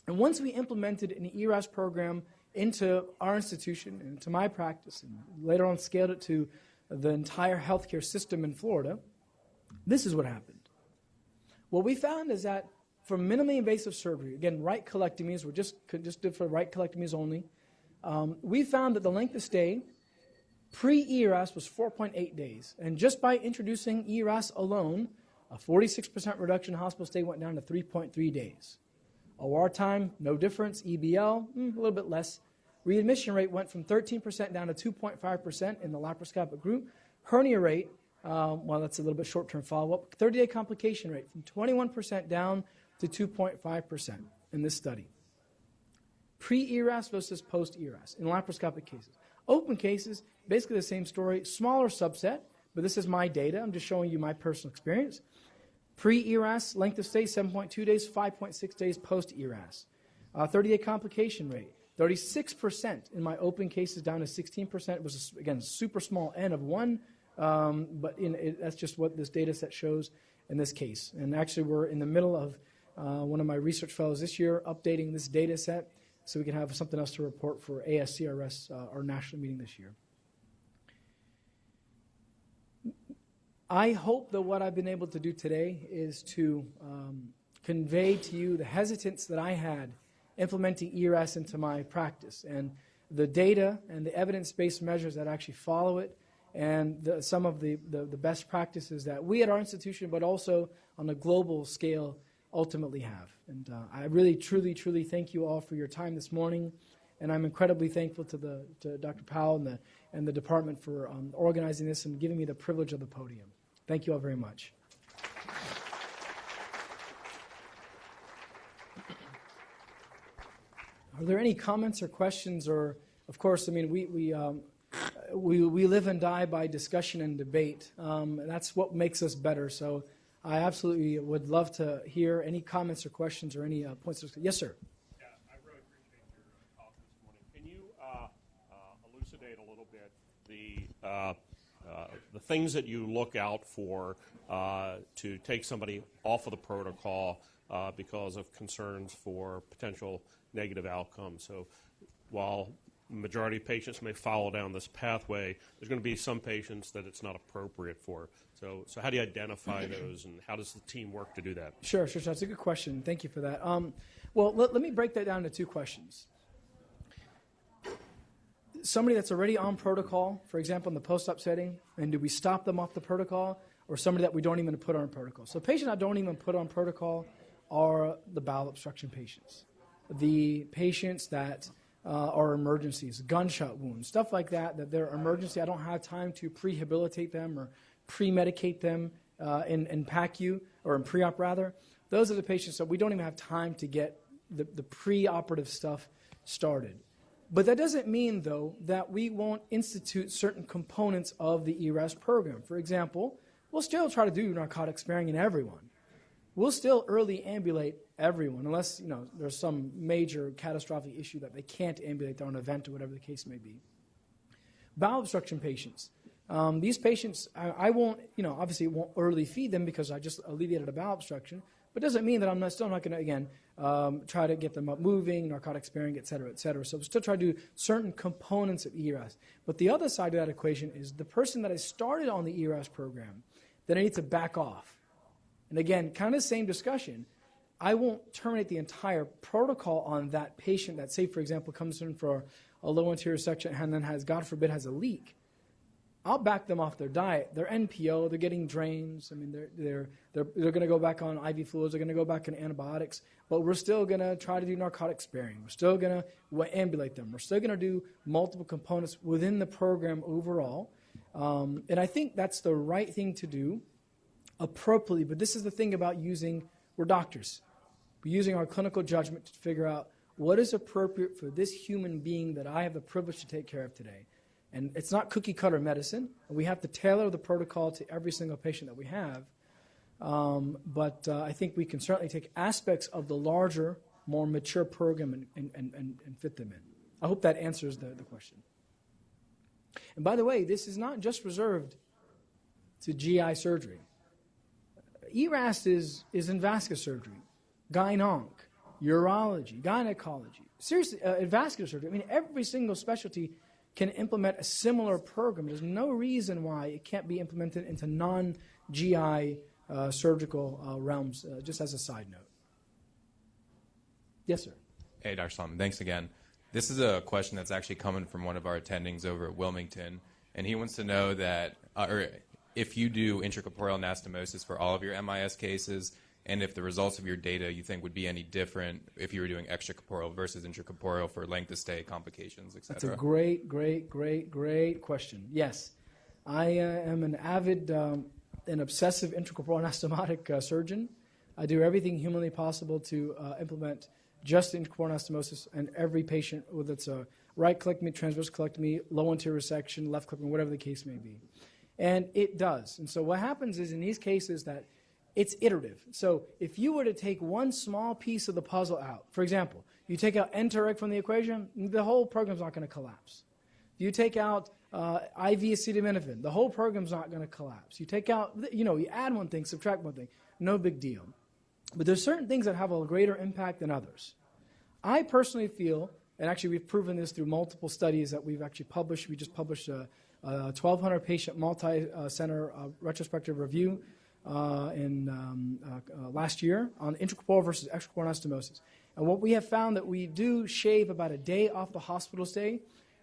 and once we implemented an ERAS program into our institution, and into my practice, and later on scaled it to the entire healthcare system in Florida, this is what happened. What we found is that for minimally invasive surgery, again, right colectomies, we're just did for right colectomies only, we found that the length of stay pre-ERAS was 4.8 days. And just by introducing ERAS alone, a 46% reduction in hospital stay went down to 3.3 days. OR time, no difference. EBL, a little bit less. Readmission rate went from 13% down to 2.5% in the laparoscopic group. Hernia rate, well, that's a little bit short-term follow-up. 30-day complication rate from 21% down to 2.5% in this study. Pre-ERAS versus post-ERAS in laparoscopic cases. Open cases, basically the same story, smaller subset, but this is my data. I'm just showing you my personal experience. Pre-ERAS, length of stay, 7.2 days, 5.6 days post-ERAS. 30-day complication rate, 36% in my open cases down to 16%. It was, again, super small N of 1, but that's just what this data set shows in this case. And actually, we're in the middle of one of my research fellows this year updating this data set so we can have something else to report for ASCRS, our national meeting this year. I hope that what I've been able to do today is to convey to you the hesitance that I had implementing ERAS into my practice and the data and the evidence-based measures that actually follow it and some of the best practices that we at our institution but also on a global scale ultimately have. And I really, truly, truly thank you all for your time this morning. And I'm incredibly thankful to Dr. Powell and the department for organizing this and giving me the privilege of the podium. Thank you all very much. Are there any comments or questions? Or, of course, I mean, we live and die by discussion and debate. And that's what makes us better. So I absolutely would love to hear any comments or questions or any points. Yes, sir. Yeah, I really appreciate your talk this morning. Can you elucidate a little bit the things that you look out for to take somebody off of the protocol because of concerns for potential negative outcomes? So while the majority of patients may follow down this pathway, there's going to be some patients that it's not appropriate for. So how do you identify those, and how does the team work to do that? Sure. That's a good question. Thank you for that. Well, let me break that down to two questions. Somebody that's already on protocol, for example, in the post-op setting, and do we stop them off the protocol, or somebody that we don't even put on protocol? So patients that don't even put on protocol are the bowel obstruction patients, the patients that are emergencies, gunshot wounds, stuff like that they're emergency. I don't have time to prehabilitate them or pre-medicate them in PACU, or in pre-op rather. Those are the patients that we don't even have time to get the pre-operative stuff started. But that doesn't mean, though, that we won't institute certain components of the ERAS program. For example, we'll still try to do narcotic sparing in everyone. we'll still early ambulate everyone unless, there's some major catastrophic issue that they can't ambulate, they're on an event or whatever the case may be. Bowel obstruction patients. These patients, I won't, obviously won't early feed them because I just alleviated a bowel obstruction, but doesn't mean that I'm still not going to, again, try to get them up moving, narcotic sparing, et cetera, et cetera. So we'll still try to do certain components of ERAS. But the other side of that equation is the person that I started on the ERAS program, then I need to back off. And again, kind of the same discussion. I won't terminate the entire protocol on that patient that, say, for example, comes in for a low anterior section and then has, God forbid, has a leak. I'll back them off their diet. They're NPO. They're getting drains. I mean, they're going to go back on IV fluids. They're going to go back on antibiotics. But we're still going to try to do narcotic sparing. We're still going to ambulate them. We're still going to do multiple components within the program overall. And I think that's the right thing to do appropriately. But this is the thing about we're doctors. We're using our clinical judgment to figure out what is appropriate for this human being that I have the privilege to take care of today. And it's not cookie-cutter medicine. We have to tailor the protocol to every single patient that we have. But I think we can certainly take aspects of the larger, more mature program and fit them in. I hope that answers the question. And by the way, this is not just reserved to GI surgery. ERAS is in vascular surgery, gyn-onc, urology, gynecology. Seriously, vascular surgery. I mean, every single specialty can implement a similar program. There's no reason why it can't be implemented into non-GI surgical realms, just as a side note. Yes, sir. Hey, Dr. Soliman, thanks again. This is a question that's actually coming from one of our attendings over at Wilmington, and he wants to know that, or if you do intracorporeal anastomosis for all of your MIS cases, and if the results of your data you think would be any different if you were doing extracorporeal versus intracorporeal for length of stay, complications, etc. That's a great question. Yes, I am an avid and obsessive intracorporeal anastomotic surgeon. I do everything humanly possible to implement just intracorporeal anastomosis in every patient, whether it's a right colectomy, transverse colectomy, low anterior section, left colectomy, whatever the case may be. And it does. And so what happens is in these cases that it's iterative. So if you were to take one small piece of the puzzle out, for example, you take out enteric from the equation, the whole program's not going to collapse. If you take out IV acetaminophen, the whole program's not going to collapse. You take out, you add one thing, subtract one thing, no big deal. But there's certain things that have a greater impact than others. I personally feel, and actually we've proven this through multiple studies that we've actually published. We just published a 1,200 patient multi-center retrospective review in last year on intracorporeal versus extracorporeal anastomosis. And what we have found that we do shave about a day off the hospital stay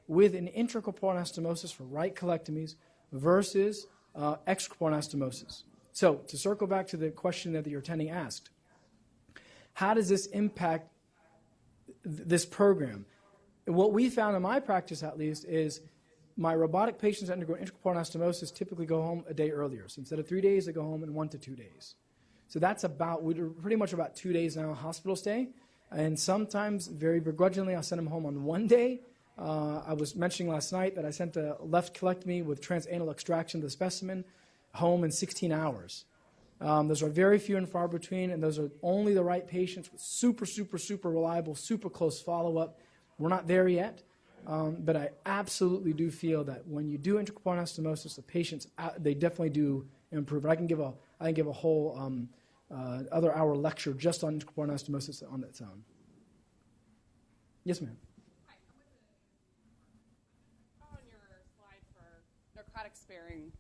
with an intracorporeal anastomosis for right colectomies versus extracorporeal anastomosis. So to circle back to the question that your attending asked, how does this impact this program? What we found in my practice, at least, is my robotic patients that undergo intracorporeal anastomosis typically go home a day earlier. So instead of 3 days, they go home in 1 to 2 days. So that's we're pretty much about 2 days now hospital stay. And sometimes, very begrudgingly, I'll send them home on 1 day. I was mentioning last night that I sent a left colectomy with transanal extraction of the specimen home in 16 hours. Those are very few and far between, and those are only the right patients with super, super, super reliable, super close follow-up. We're not there yet. But I absolutely do feel that when you do intracorporeal anastomosis, the patients they definitely do improve. I can give a whole other hour lecture just on intracorporeal anastomosis on its own. Yes, ma'am. Hi, on your slide for narcotic sparing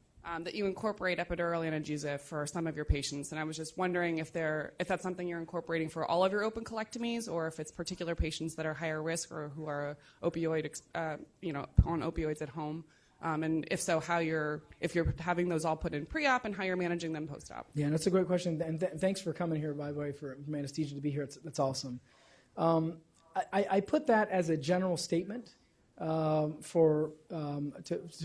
that you incorporate epidural analgesia for some of your patients, and I was just wondering if that's something you're incorporating for all of your open colectomies, or if it's particular patients that are higher risk or who are on opioids at home, and if so, if you're having those all put in pre-op and how you're managing them post-op. Yeah, that's a great question, and thanks for coming here, by the way, for anesthesia to be here. That's awesome. I put that as a general statement to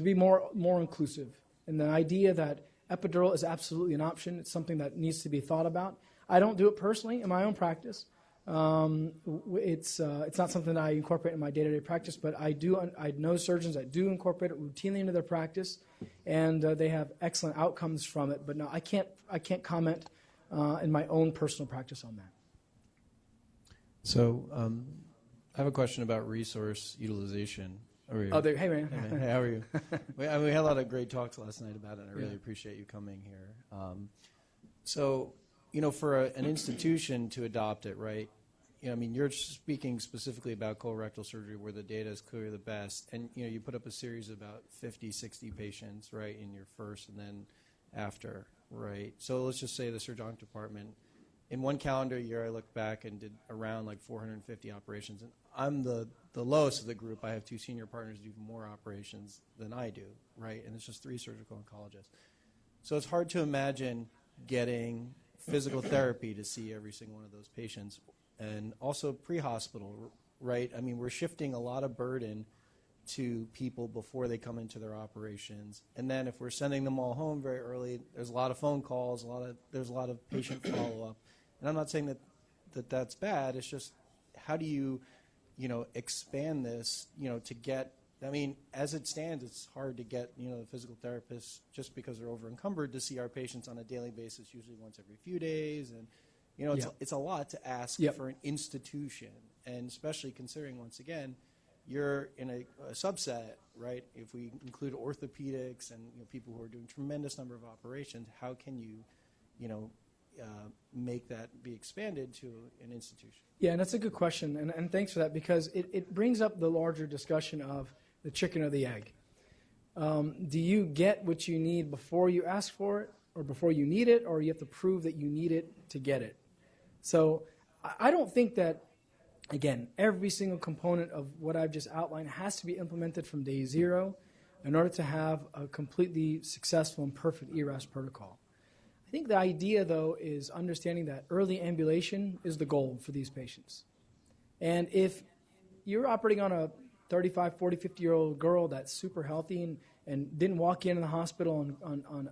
be more inclusive. And the idea that epidural is absolutely an option, it's something that needs to be thought about. I don't do it personally in my own practice. It's not something that I incorporate in my day-to-day practice, but I know surgeons that do incorporate it routinely into their practice, and they have excellent outcomes from it. But no, I can't comment in my own personal practice on that. So I have a question about resource utilization. Hey, man. Hey, how are you? we had a lot of great talks last night about it, and I really appreciate you coming here. So, for an institution to adopt it, right, you're speaking specifically about colorectal surgery where the data is clearly the best, and, you put up a series of about 50, 60 patients, right, in your first and then after, right? So let's just say the surgeonic department, in one calendar year, I looked back and did around like 450 operations, and I'm the lowest of the group. I have 2 senior partners who do more operations than I do, right? And it's just 3 surgical oncologists. So it's hard to imagine getting physical therapy to see every single one of those patients, and also pre-hospital, right? We're shifting a lot of burden to people before they come into their operations. And then if we're sending them all home very early, there's a lot of phone calls, there's a lot of patient follow-up. And I'm not saying that's bad. It's just how do you, expand this, to get, as it stands, it's hard to get, the physical therapists just because they're over-encumbered to see our patients on a daily basis, usually once every few days. And, it's a lot to ask for an institution. And especially considering, once again, you're in a subset, right? If we include orthopedics and people who are doing tremendous number of operations, how can you, make that be expanded to an institution? Yeah, and that's a good question, and thanks for that, because it brings up the larger discussion of the chicken or the egg. Do you get what you need before you ask for it, or before you need it, or you have to prove that you need it to get it? So I don't think that, again, every single component of what I've just outlined has to be implemented from day 0 in order to have a completely successful and perfect ERAS protocol. I think the idea, though, is understanding that early ambulation is the goal for these patients. And if you're operating on a 35, 40, 50-year-old girl that's super healthy and didn't walk in the hospital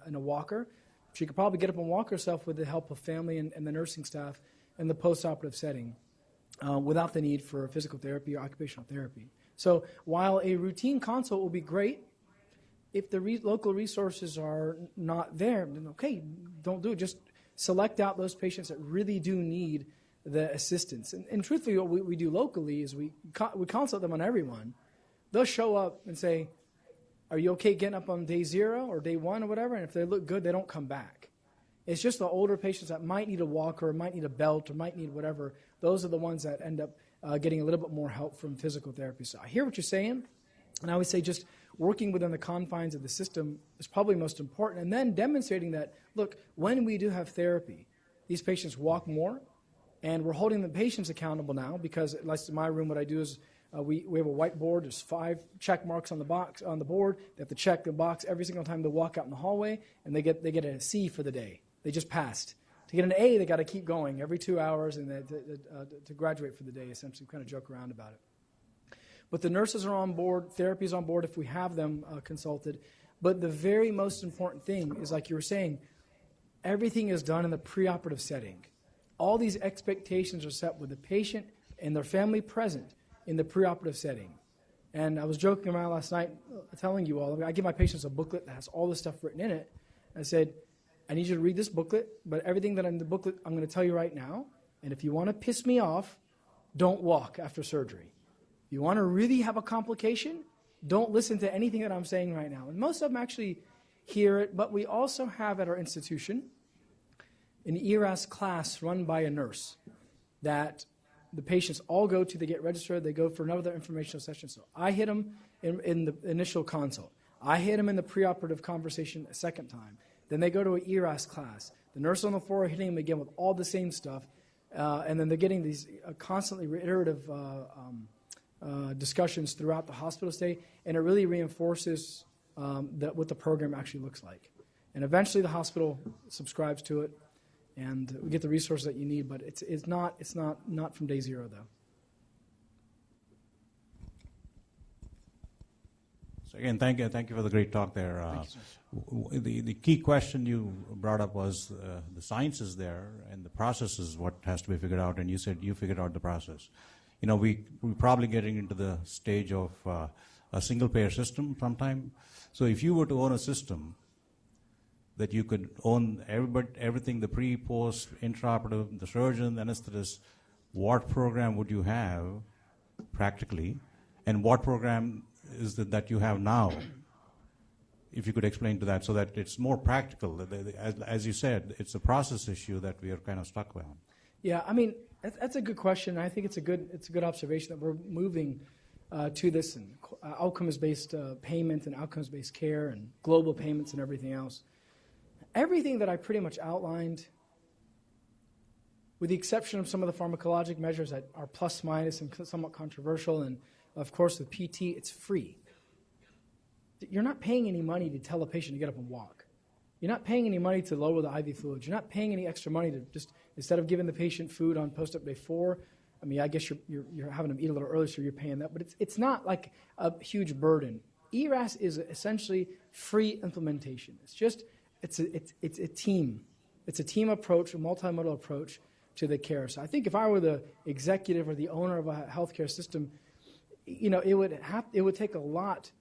in a walker, she could probably get up and walk herself with the help of family and the nursing staff in the post-operative setting without the need for physical therapy or occupational therapy. So while a routine consult will be great, if the local resources are not there, then okay, don't do it. Just select out those patients that really do need the assistance. And truthfully, what we do locally is we consult them on everyone. They'll show up and say, are you okay getting up on day 0 or day 1 or whatever? And if they look good, they don't come back. It's just the older patients that might need a walker or might need a belt or might need whatever. Those are the ones that end up getting a little bit more help from physical therapy. So I hear what you're saying, and I would say just working within the confines of the system is probably most important, and then demonstrating that, look, when we do have therapy, these patients walk more, and we're holding the patients accountable now because, at least in my room, what I do is we have a whiteboard. There's 5 check marks on the board. They have to check the box every single time they walk out in the hallway, and they get a C for the day. They just passed. To get an A, they got to keep going every 2 hours, and to graduate for the day, essentially. We kind of joke around about it. But the nurses are on board, therapy is on board if we have them consulted. But the very most important thing is, like you were saying, everything is done in the preoperative setting. All these expectations are set with the patient and their family present in the preoperative setting. And I was joking around last night telling you all, I give my patients a booklet that has all this stuff written in it. I said, I need you to read this booklet, but everything that in the booklet I'm going to tell you right now, and if you want to piss me off, don't walk after surgery. If you want to really have a complication, don't listen to anything that I'm saying right now. And most of them actually hear it, but we also have at our institution an ERAS class run by a nurse that the patients all go to. They get registered. They go for another informational session. So I hit them in the initial consult. I hit them in the preoperative conversation a second time. Then they go to an ERAS class. The nurse on the floor are hitting them again with all the same stuff. And then they're getting these constantly reiterative discussions throughout the hospital stay, and it really reinforces what the program actually looks like. And eventually the hospital subscribes to it, and we get the resources that you need, but it's not from day 0, though. So again, thank you for the great talk there. The key question you brought up was the science is there, and the process is what has to be figured out, and you said you figured out the process. We're probably getting into the stage of a single-payer system sometime. So if you were to own a system, that you could own everything, the pre, post, intraoperative, the surgeon, the anesthetist, what program would you have practically, and what program is it that you have now? If you could explain to that so that it's more practical. As you said, it's a process issue that we are kind of stuck with. Yeah, I mean, that's a good question. I think it's a good observation that we're moving to this and outcomes-based payment and outcomes-based care and global payments and everything else. Everything that I pretty much outlined, with the exception of some of the pharmacologic measures that are plus minus and somewhat controversial, and of course with PT, it's free. You're not paying any money to tell a patient to get up and walk. You're not paying any money to lower the IV fluids. You're not paying any extra money to just, instead of giving the patient food on post-op day 4, I mean, I guess you're having them eat a little early, so you're paying that, but it's not like a huge burden. ERAS is essentially free implementation. It's a team. It's a team approach, a multimodal approach to the care. So I think if I were the executive or the owner of a healthcare system, it would take a lot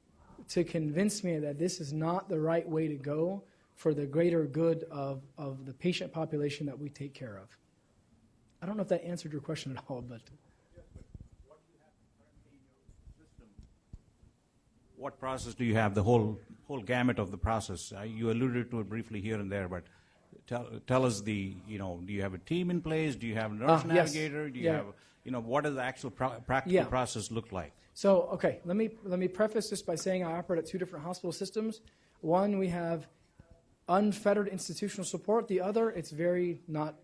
to convince me that this is not the right way to go for the greater good of the patient population that we take care of. I don't know if that answered your question at all, but... What process do you have, the whole gamut of the process? You alluded to it briefly here and there, but tell us do you have a team in place? Do you have a nurse navigator? Yes. Do you have, what does the actual practical process look like? So, okay, let me preface this by saying I operate at 2 different hospital systems. One, we have unfettered institutional support. The other, it's very not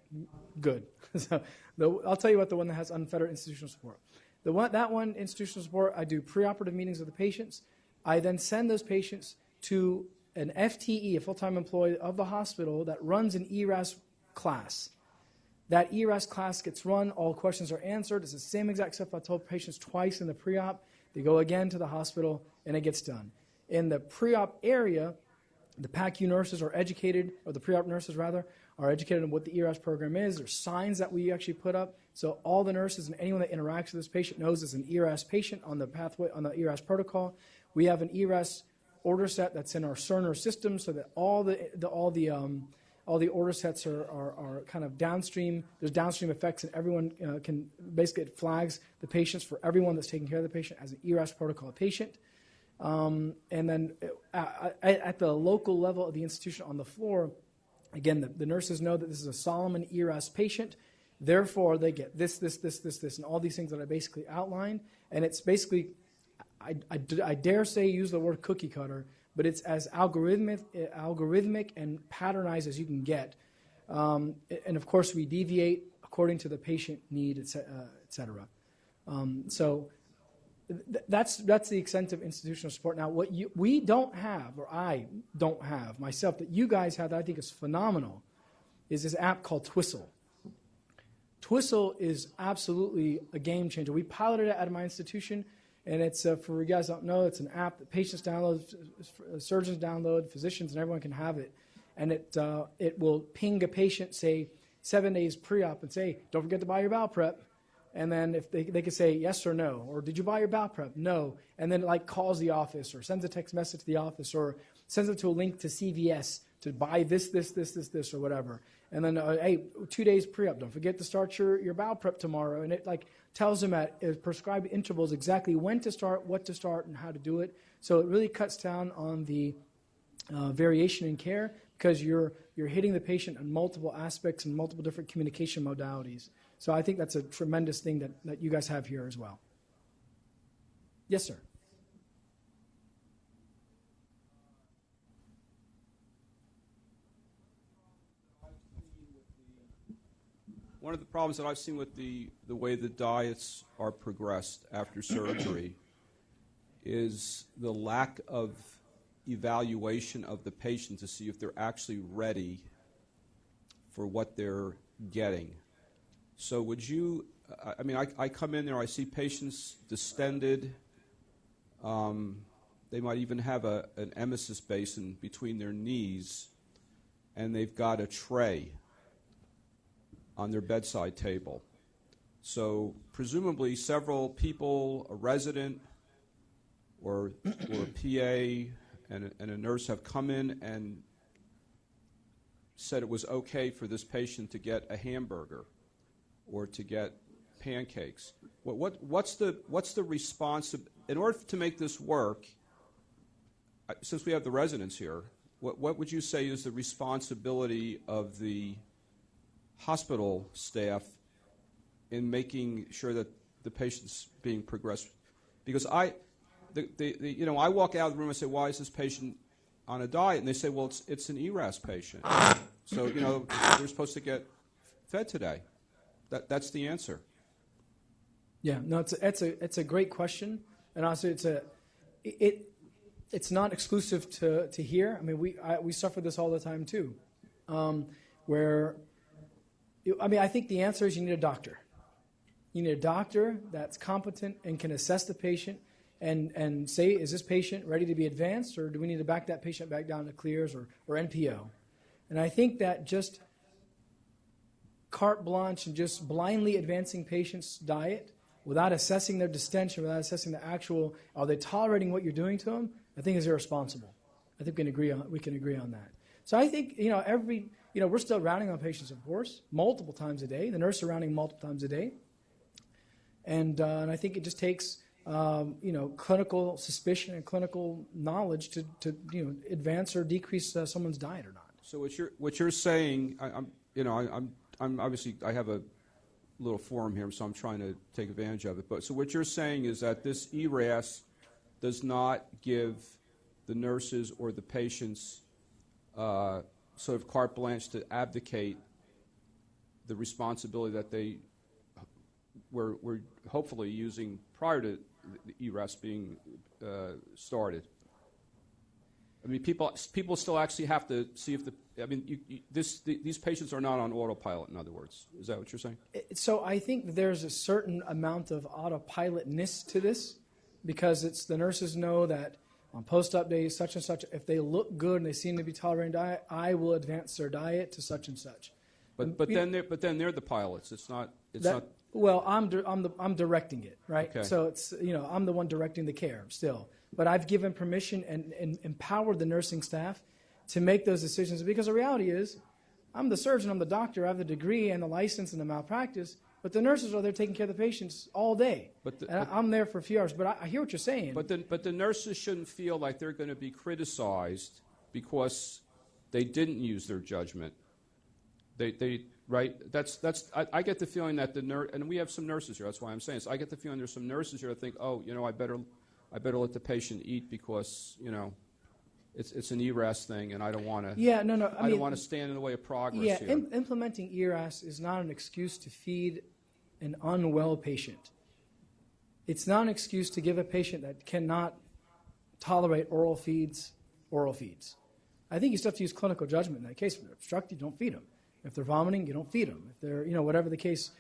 good. So I'll tell you about the one that has unfettered institutional support. That one, institutional support, I do preoperative meetings with the patients. I then send those patients to an FTE, a full-time employee of the hospital that runs an ERAS class. That ERAS class gets run, all questions are answered. It's the same exact stuff I told patients twice in the pre-op. They go again to the hospital, and it gets done. In the pre-op area, the PACU nurses are educated, or the pre-op nurses rather, are educated on what the ERAS program is. There's signs that we actually put up, so all the nurses and anyone that interacts with this patient knows it's an ERAS patient on the pathway, on the ERAS protocol. We have an ERAS order set that's in our Sgrcrna system, so that all the order sets are kind of downstream. There's downstream effects, and everyone can basically, it flags the patients for everyone that's taking care of the patient as an ERAS protocol patient. And then at the local level of the institution on the floor, again, the nurses know that this is a Soliman ERAS patient. Therefore, they get this, and all these things that I basically outlined. And it's basically, I dare say, use the word cookie cutter, but it's as algorithmic and patternized as you can get. And of course, we deviate according to the patient need, et cetera. So that's the extent of institutional support. Now, what we don't have, or I don't have myself, that you guys have that I think is phenomenal, is this app called Twistle. Twistle is absolutely a game changer. We piloted it at my institution, and it's, for you guys who don't know, it's an app that patients download, surgeons download, physicians, and everyone can have it. And it will ping a patient, say, 7 days pre-op and say, don't forget to buy your bowel prep. And then if they can say yes or no, or did you buy your bowel prep? No. And then it calls the office or sends a text message to the office or sends them to a link to CVS to buy this, or whatever. And then, hey, 2 days pre-op, don't forget to start your bowel prep tomorrow. And it tells them at prescribed intervals exactly when to start, what to start, and how to do it. So it really cuts down on the variation in care because you're hitting the patient on multiple aspects and multiple different communication modalities. So I think that's a tremendous thing that you guys have here as well. Yes, sir. One of the problems that I've seen with the way the diets are progressed after surgery is the lack of evaluation of the patient to see if they're actually ready for what they're getting. So would you, I come in there, I see patients distended. They might even have an emesis basin between their knees, and they've got a tray on their bedside table. So presumably several people, a resident or a PA and a nurse have come in and said it was okay for this patient to get a hamburger or to get pancakes. What's the response? In order to make this work, since we have the residents here, what would you say is the responsibility of the hospital staff in making sure that the patient's being progressed? Because I walk out of the room and say, why is this patient on a diet? And they say, well, it's an ERAS patient. So, they're supposed to get fed today. That's the answer. Yeah, no, it's a great question, and also it's not exclusive to here. I mean, we suffer this all the time too, I think the answer is you need a doctor. You need a doctor that's competent and can assess the patient and say, is this patient ready to be advanced, or do we need to back that patient back down to clears or NPO? And I think that just carte blanche and just blindly advancing patients' diet without assessing their distension, without assessing the actual, are they tolerating what you're doing to them, I think is irresponsible. I think we can agree on that. So I think, we're still rounding on patients, of course, multiple times a day. The nurse is rounding multiple times a day. And I think it just takes, clinical suspicion and clinical knowledge to advance or decrease someone's diet or not. So what you're saying, I'm obviously, I have a little forum here, so I'm trying to take advantage of it. But so what you're saying is that this ERAS does not give the nurses or the patients sort of carte blanche to abdicate the responsibility that they were hopefully using prior to the ERAS being started. I mean, people still actually have to see if these patients are not on autopilot, in other words. Is that what you're saying? So I think there's a certain amount of autopilotness to this, because it's the nurses know that on post-op days, such and such, if they look good and they seem to be tolerating diet, I will advance their diet to such and such. But then they're the pilots. It's not. Well, I'm directing it, right? Okay. So it's I'm the one directing the care still, but I've given permission and empowered the nursing staff to make those decisions, because the reality is, I'm the surgeon, I'm the doctor, I have the degree and the license and the malpractice, but the nurses are there taking care of the patients all day. I'm there for a few hours, but I hear what you're saying. But the nurses shouldn't feel like they're going to be criticized because they didn't use their judgment. They right? I get the feeling that the nurse, and we have some nurses here. That's why I'm saying this. I get the feeling there's some nurses here that think, I better let the patient eat because it's an ERAS thing, and I don't want to. Yeah, no. I don't want to stand in the way of progress. Yeah, here. Implementing ERAS is not an excuse to feed an unwell patient. It's not an excuse to give a patient that cannot tolerate oral feeds. I think you still have to use clinical judgment in that case. If they're obstructed, you don't feed them. If they're vomiting, you don't feed them. If they're, whatever the case.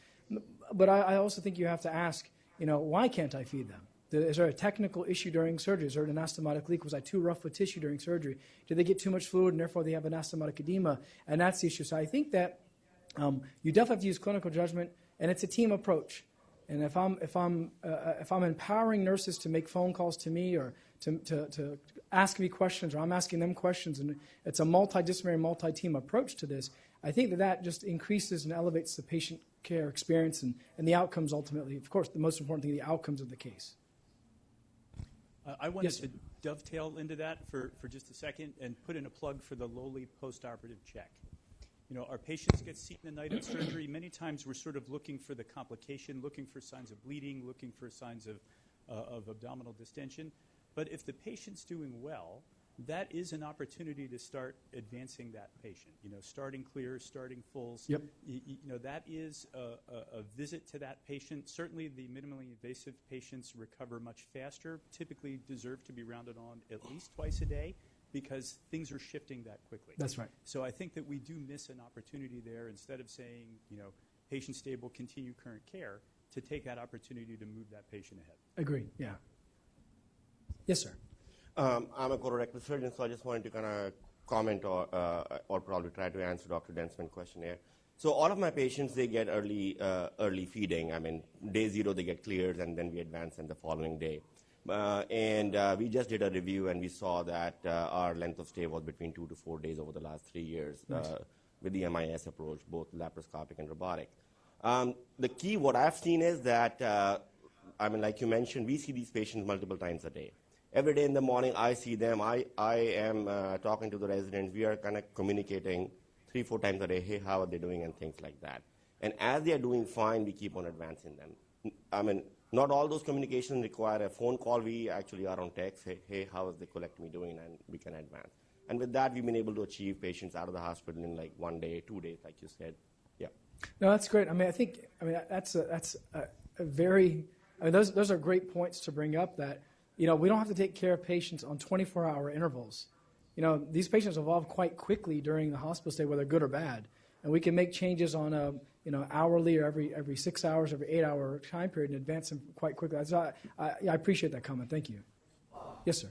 But I also think you have to ask, why can't I feed them? Is there a technical issue during surgery? Is there an anastomotic leak? Was I too rough with tissue during surgery? Did they get too much fluid and therefore they have anastomotic edema? And that's the issue. So I think that you definitely have to use clinical judgment, and it's a team approach. And if I'm empowering nurses to make phone calls to me or to ask me questions, or I'm asking them questions, and it's a multidisciplinary, multi-team approach to this, I think that just increases and elevates the patient care experience and the outcomes ultimately. Of course, the most important thing, the outcomes of the case. I wanted to dovetail into that for just a second and put in a plug for the lowly postoperative check. Our patients get seen the night of surgery. Many times we're sort of looking for the complication, looking for signs of bleeding, looking for signs of abdominal distension. But if the patient's doing well, that is an opportunity to start advancing that patient. Starting clears, starting fulls. Yep. That is a visit to that patient. Certainly the minimally invasive patients recover much faster, typically deserve to be rounded on at least twice a day because things are shifting that quickly. That's right. So I think that we do miss an opportunity there, instead of saying, patient stable, continue current care, to take that opportunity to move that patient ahead. Agreed, yeah. Yes, sir. I'm a colorectal surgeon, so I just wanted to kind of comment or probably try to answer Dr. Densman's question here. So all of my patients, they get early feeding. I mean, day 0, they get cleared, and then we advance them the following day. And we just did a review, and we saw that our length of stay was between 2 to 4 days over the last 3 years. Nice. with the MIS approach, both laparoscopic and robotic. The key, what I've seen is that, like you mentioned, we see these patients multiple times a day. Every day in the morning, I see them. I am talking to the residents. We are kind of communicating 3-4 times a day, hey, how are they doing, and things like that. And as they are doing fine, we keep on advancing them. Not all those communications require a phone call. We actually are on text, hey, how is the colectomy doing, and we can advance. And with that, we've been able to achieve patients out of the hospital in like 1 day, 2 days, like you said. Yeah. No, that's great. That's a very. Those are great points to bring up. That we don't have to take care of patients on 24-hour intervals. These patients evolve quite quickly during the hospital stay, whether good or bad, and we can make changes on a hourly or every 6 hours, every 8-hour time period, and advance them quite quickly. So I appreciate that comment. Thank you. Yes, sir.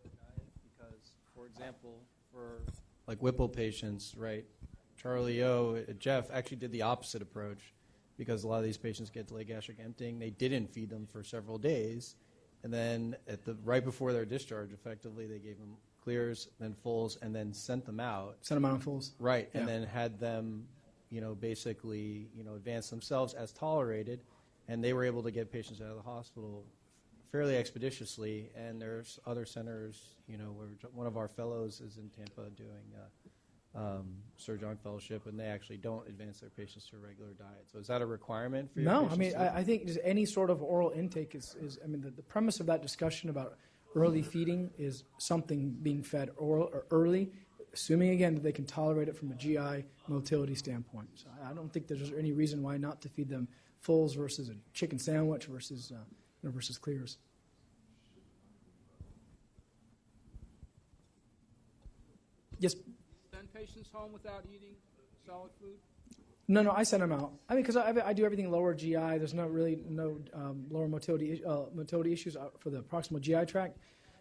Because, for example, for like Whipple patients, right? Charlie O, Jeff actually did the opposite approach because a lot of these patients get delayed gastric emptying. They didn't feed them for several days, and then right before their discharge, effectively, they gave them clears, then fulls, and then sent them out. Sent them out on fulls. Right, yeah. And then had them, basically, advance themselves as tolerated, and they were able to get patients out of the hospital fairly expeditiously. And there's other centers, where one of our fellows is in Tampa doing Sir John Fellowship, and they actually don't advance their patients to a regular diet. So is that a requirement for your patients? No, I think just any sort of oral intake is the premise of that discussion about early feeding is something being fed oral or early, assuming, again, that they can tolerate it from a GI motility standpoint. So I don't think there's any reason why not to feed them fulls versus a chicken sandwich versus clears. Yes? Send patients home without eating solid food? No, I send them out. Because I do everything lower GI. There's no lower motility issues for the proximal GI tract.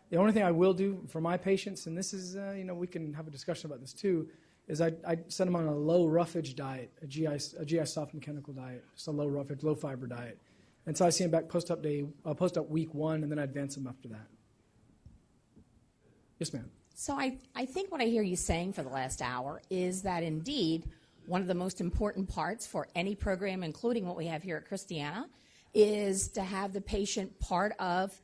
The only thing I will do for my patients, and this is, we can have a discussion about this too, is I send them on a low roughage diet, a GI soft mechanical diet, just a low roughage, low fiber diet. And so I see them back post-op week 1, and then I advance them after that. Yes, ma'am. So I think what I hear you saying for the last hour is that indeed one of the most important parts for any program, including what we have here at Christiana, is to have the patient part of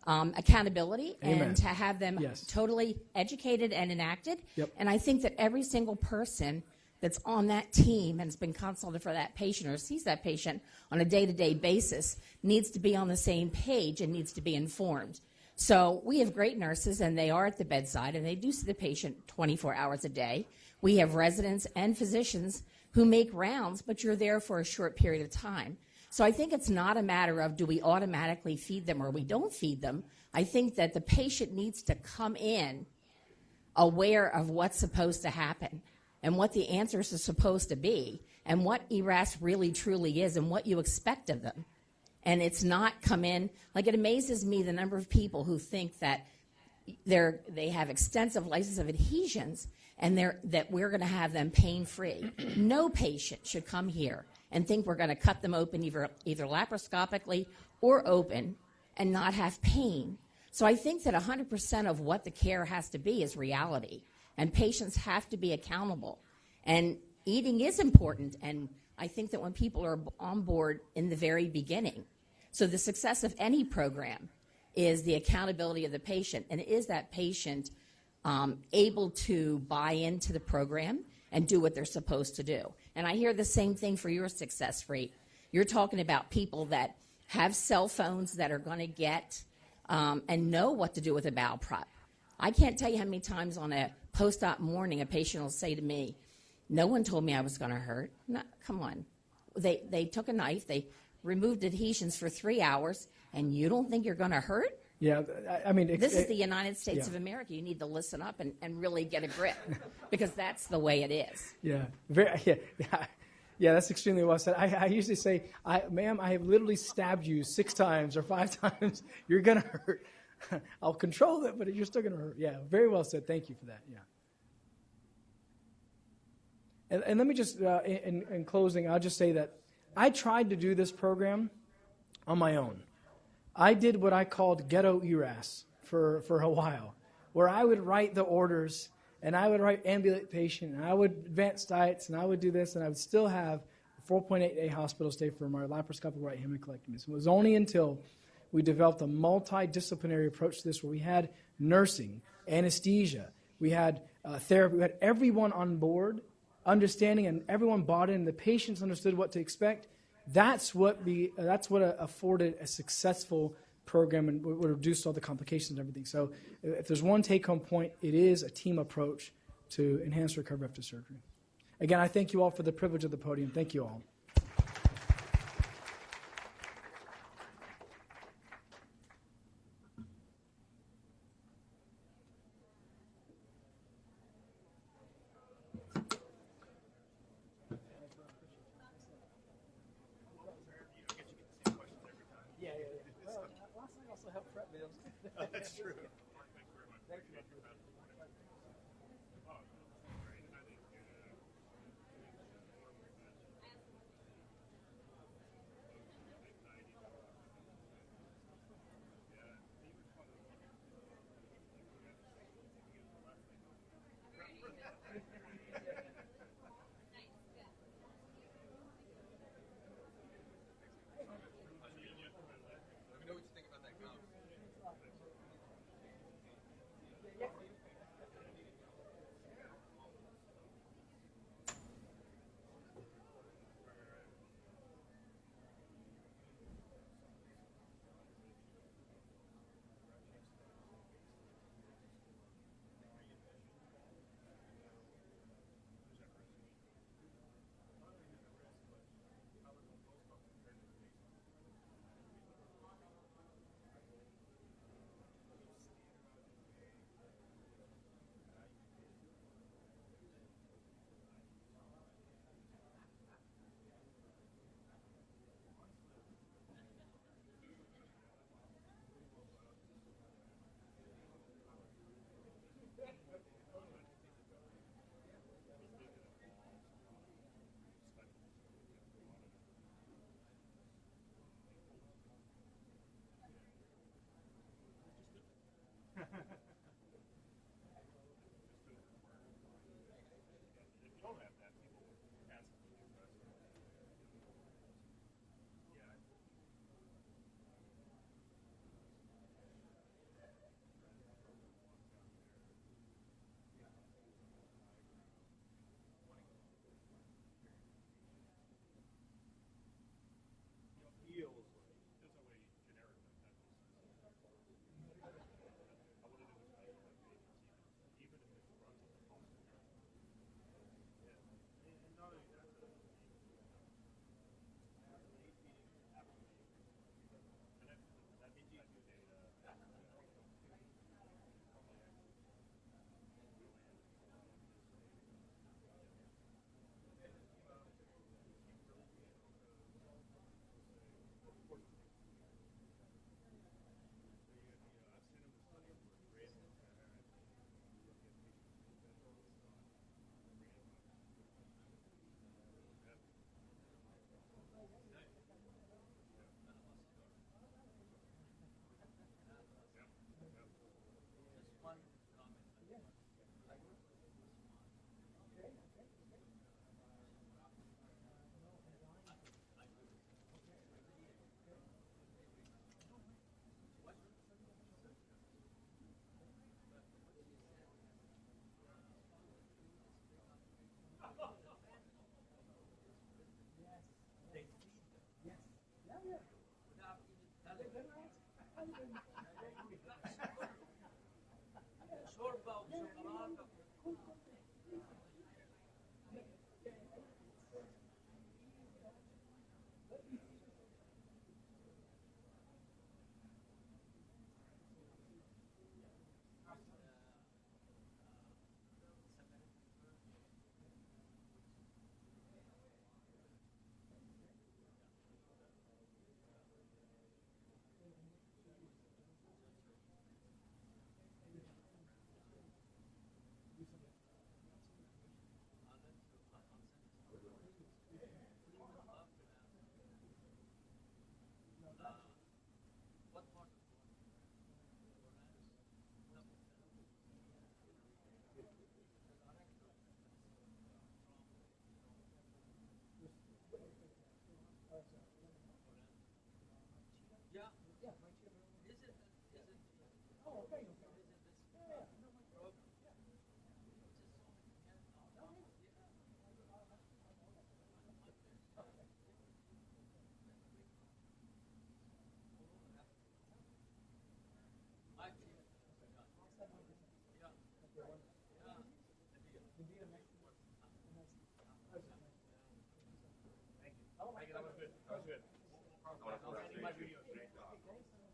accountability. Amen. And to have them totally educated and enacted. Yep. And I think that every single person that's on that team and has been consulted for that patient or sees that patient on a day-to-day basis needs to be on the same page and needs to be informed. So we have great nurses, and they are at the bedside, and they do see the patient 24 hours a day. We have residents and physicians who make rounds, but you're there for a short period of time. So I think it's not a matter of do we automatically feed them or we don't feed them. I think that the patient needs to come in aware of what's supposed to happen and what the answers are supposed to be and what ERAS really truly is and what you expect of them. And it's not come in, like it amazes me the number of people who think that they have extensive lysis of adhesions and that we're going to have them pain-free. No patient should come here and think we're going to cut them open either laparoscopically or open and not have pain. So I think that 100% of what the care has to be is reality, and patients have to be accountable. And eating is important, and I think that when people are on board in the very beginning, so the success of any program is the accountability of the patient, and is that patient able to buy into the program and do what they're supposed to do. And I hear the same thing for your success rate. You're talking about people that have cell phones that are going to get and know what to do with a bowel prep. I can't tell you how many times on a post-op morning a patient will say to me, no one told me I was going to hurt. No, come on. They took a knife, they removed adhesions for 3 hours, and you don't think you're going to hurt? Yeah, this is the United States of America. You need to listen up and really get a grip, because that's the way it is. Yeah, that's extremely well said. I usually say, ma'am, I have literally stabbed you 6 times or 5 times. You're going to hurt. I'll control it, but you're still going to hurt. Yeah, very well said. Thank you for that. Yeah. And let me just, in closing, I'll just say that I tried to do this program on my own. I did what I called ghetto ERAS for a while, where I would write the orders and I would write ambulate patient, and I would advance diets, and I would do this, and I would still have a 4.8-day hospital stay for my laparoscopic right hemicolectomy. So it was only until we developed a multidisciplinary approach to this where we had nursing, anesthesia, we had therapy, we had everyone on board, understanding, and everyone bought in, the patients understood what to expect. That's what afforded a successful program and would reduce all the complications and everything. So if there's one take-home point, it is a team approach to enhance recovery after surgery. Again, I thank you all for the privilege of the podium. Thank you all. That's true.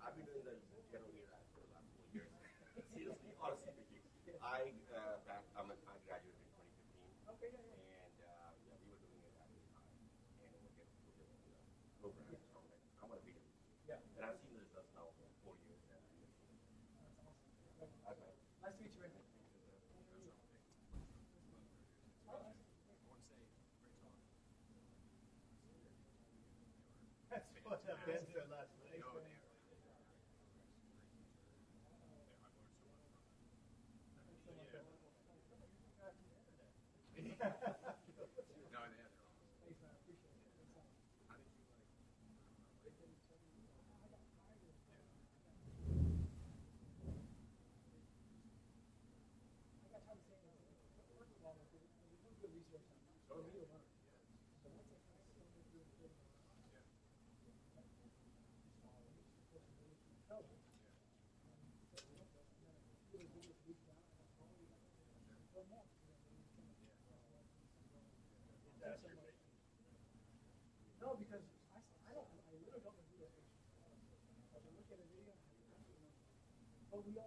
I've been doing the general era for the last 4 years. Seriously, honestly speaking, I graduated in 2015, and yeah, we were doing it at the time, and we're getting through the program. So I'm like, I'm gonna beat him. And I've seen the results now for 4 years. Nice to meet you, Rick. That's what Ben said last night. No, because I really don't know who this patient is. I can look at a video, but we do.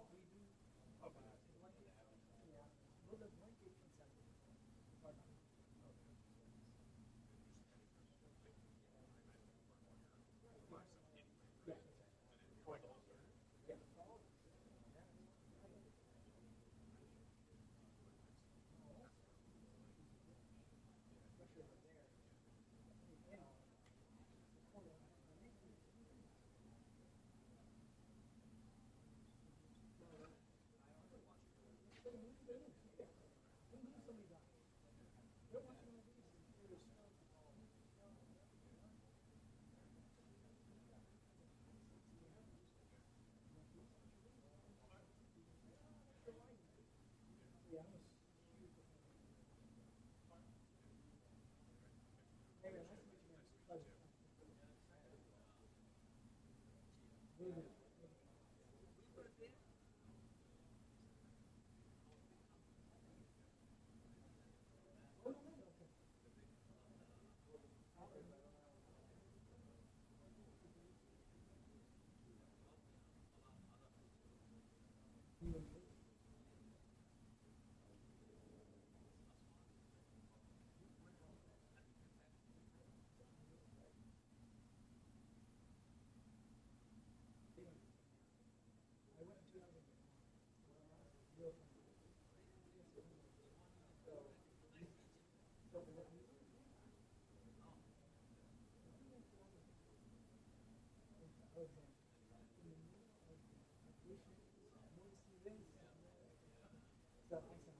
Blanket consent.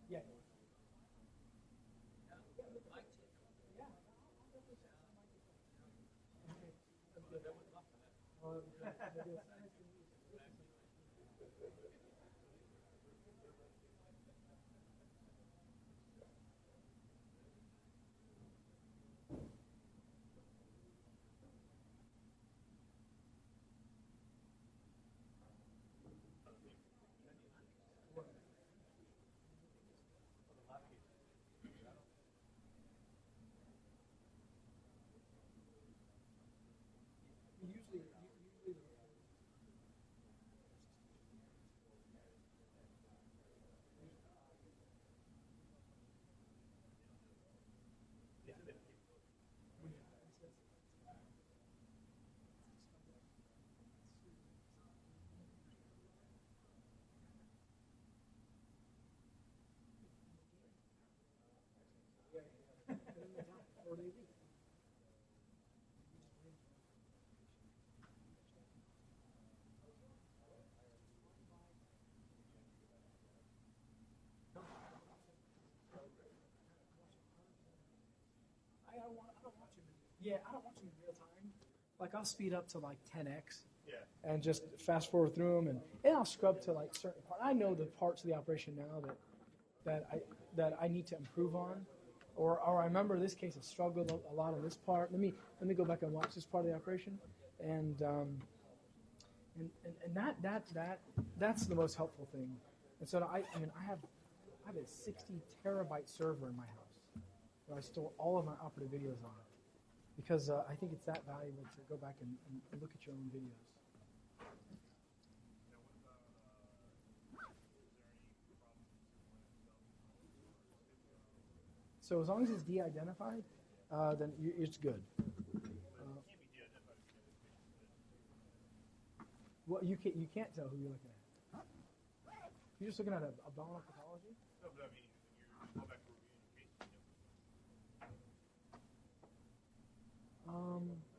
Yeah. Usually or they leave. Yeah, I don't watch them in real time. Like I'll speed up to like 10x, and just fast forward through them, and I'll scrub to like certain parts. I know the parts of the operation now that I need to improve on, or I remember this case I struggled a lot on this part. Let me go back and watch this part of the operation, and that's the most helpful thing. And so I have a 60 terabyte server in my house that I store all of my operative videos on, because I think it's that valuable to go back and look at your own videos. So as long as it's de-identified, then it's good. Well, you can't tell who you're looking at. You're just looking at a abdominal pathology? No, but I mean, when you're going back to reviewing the case, you know.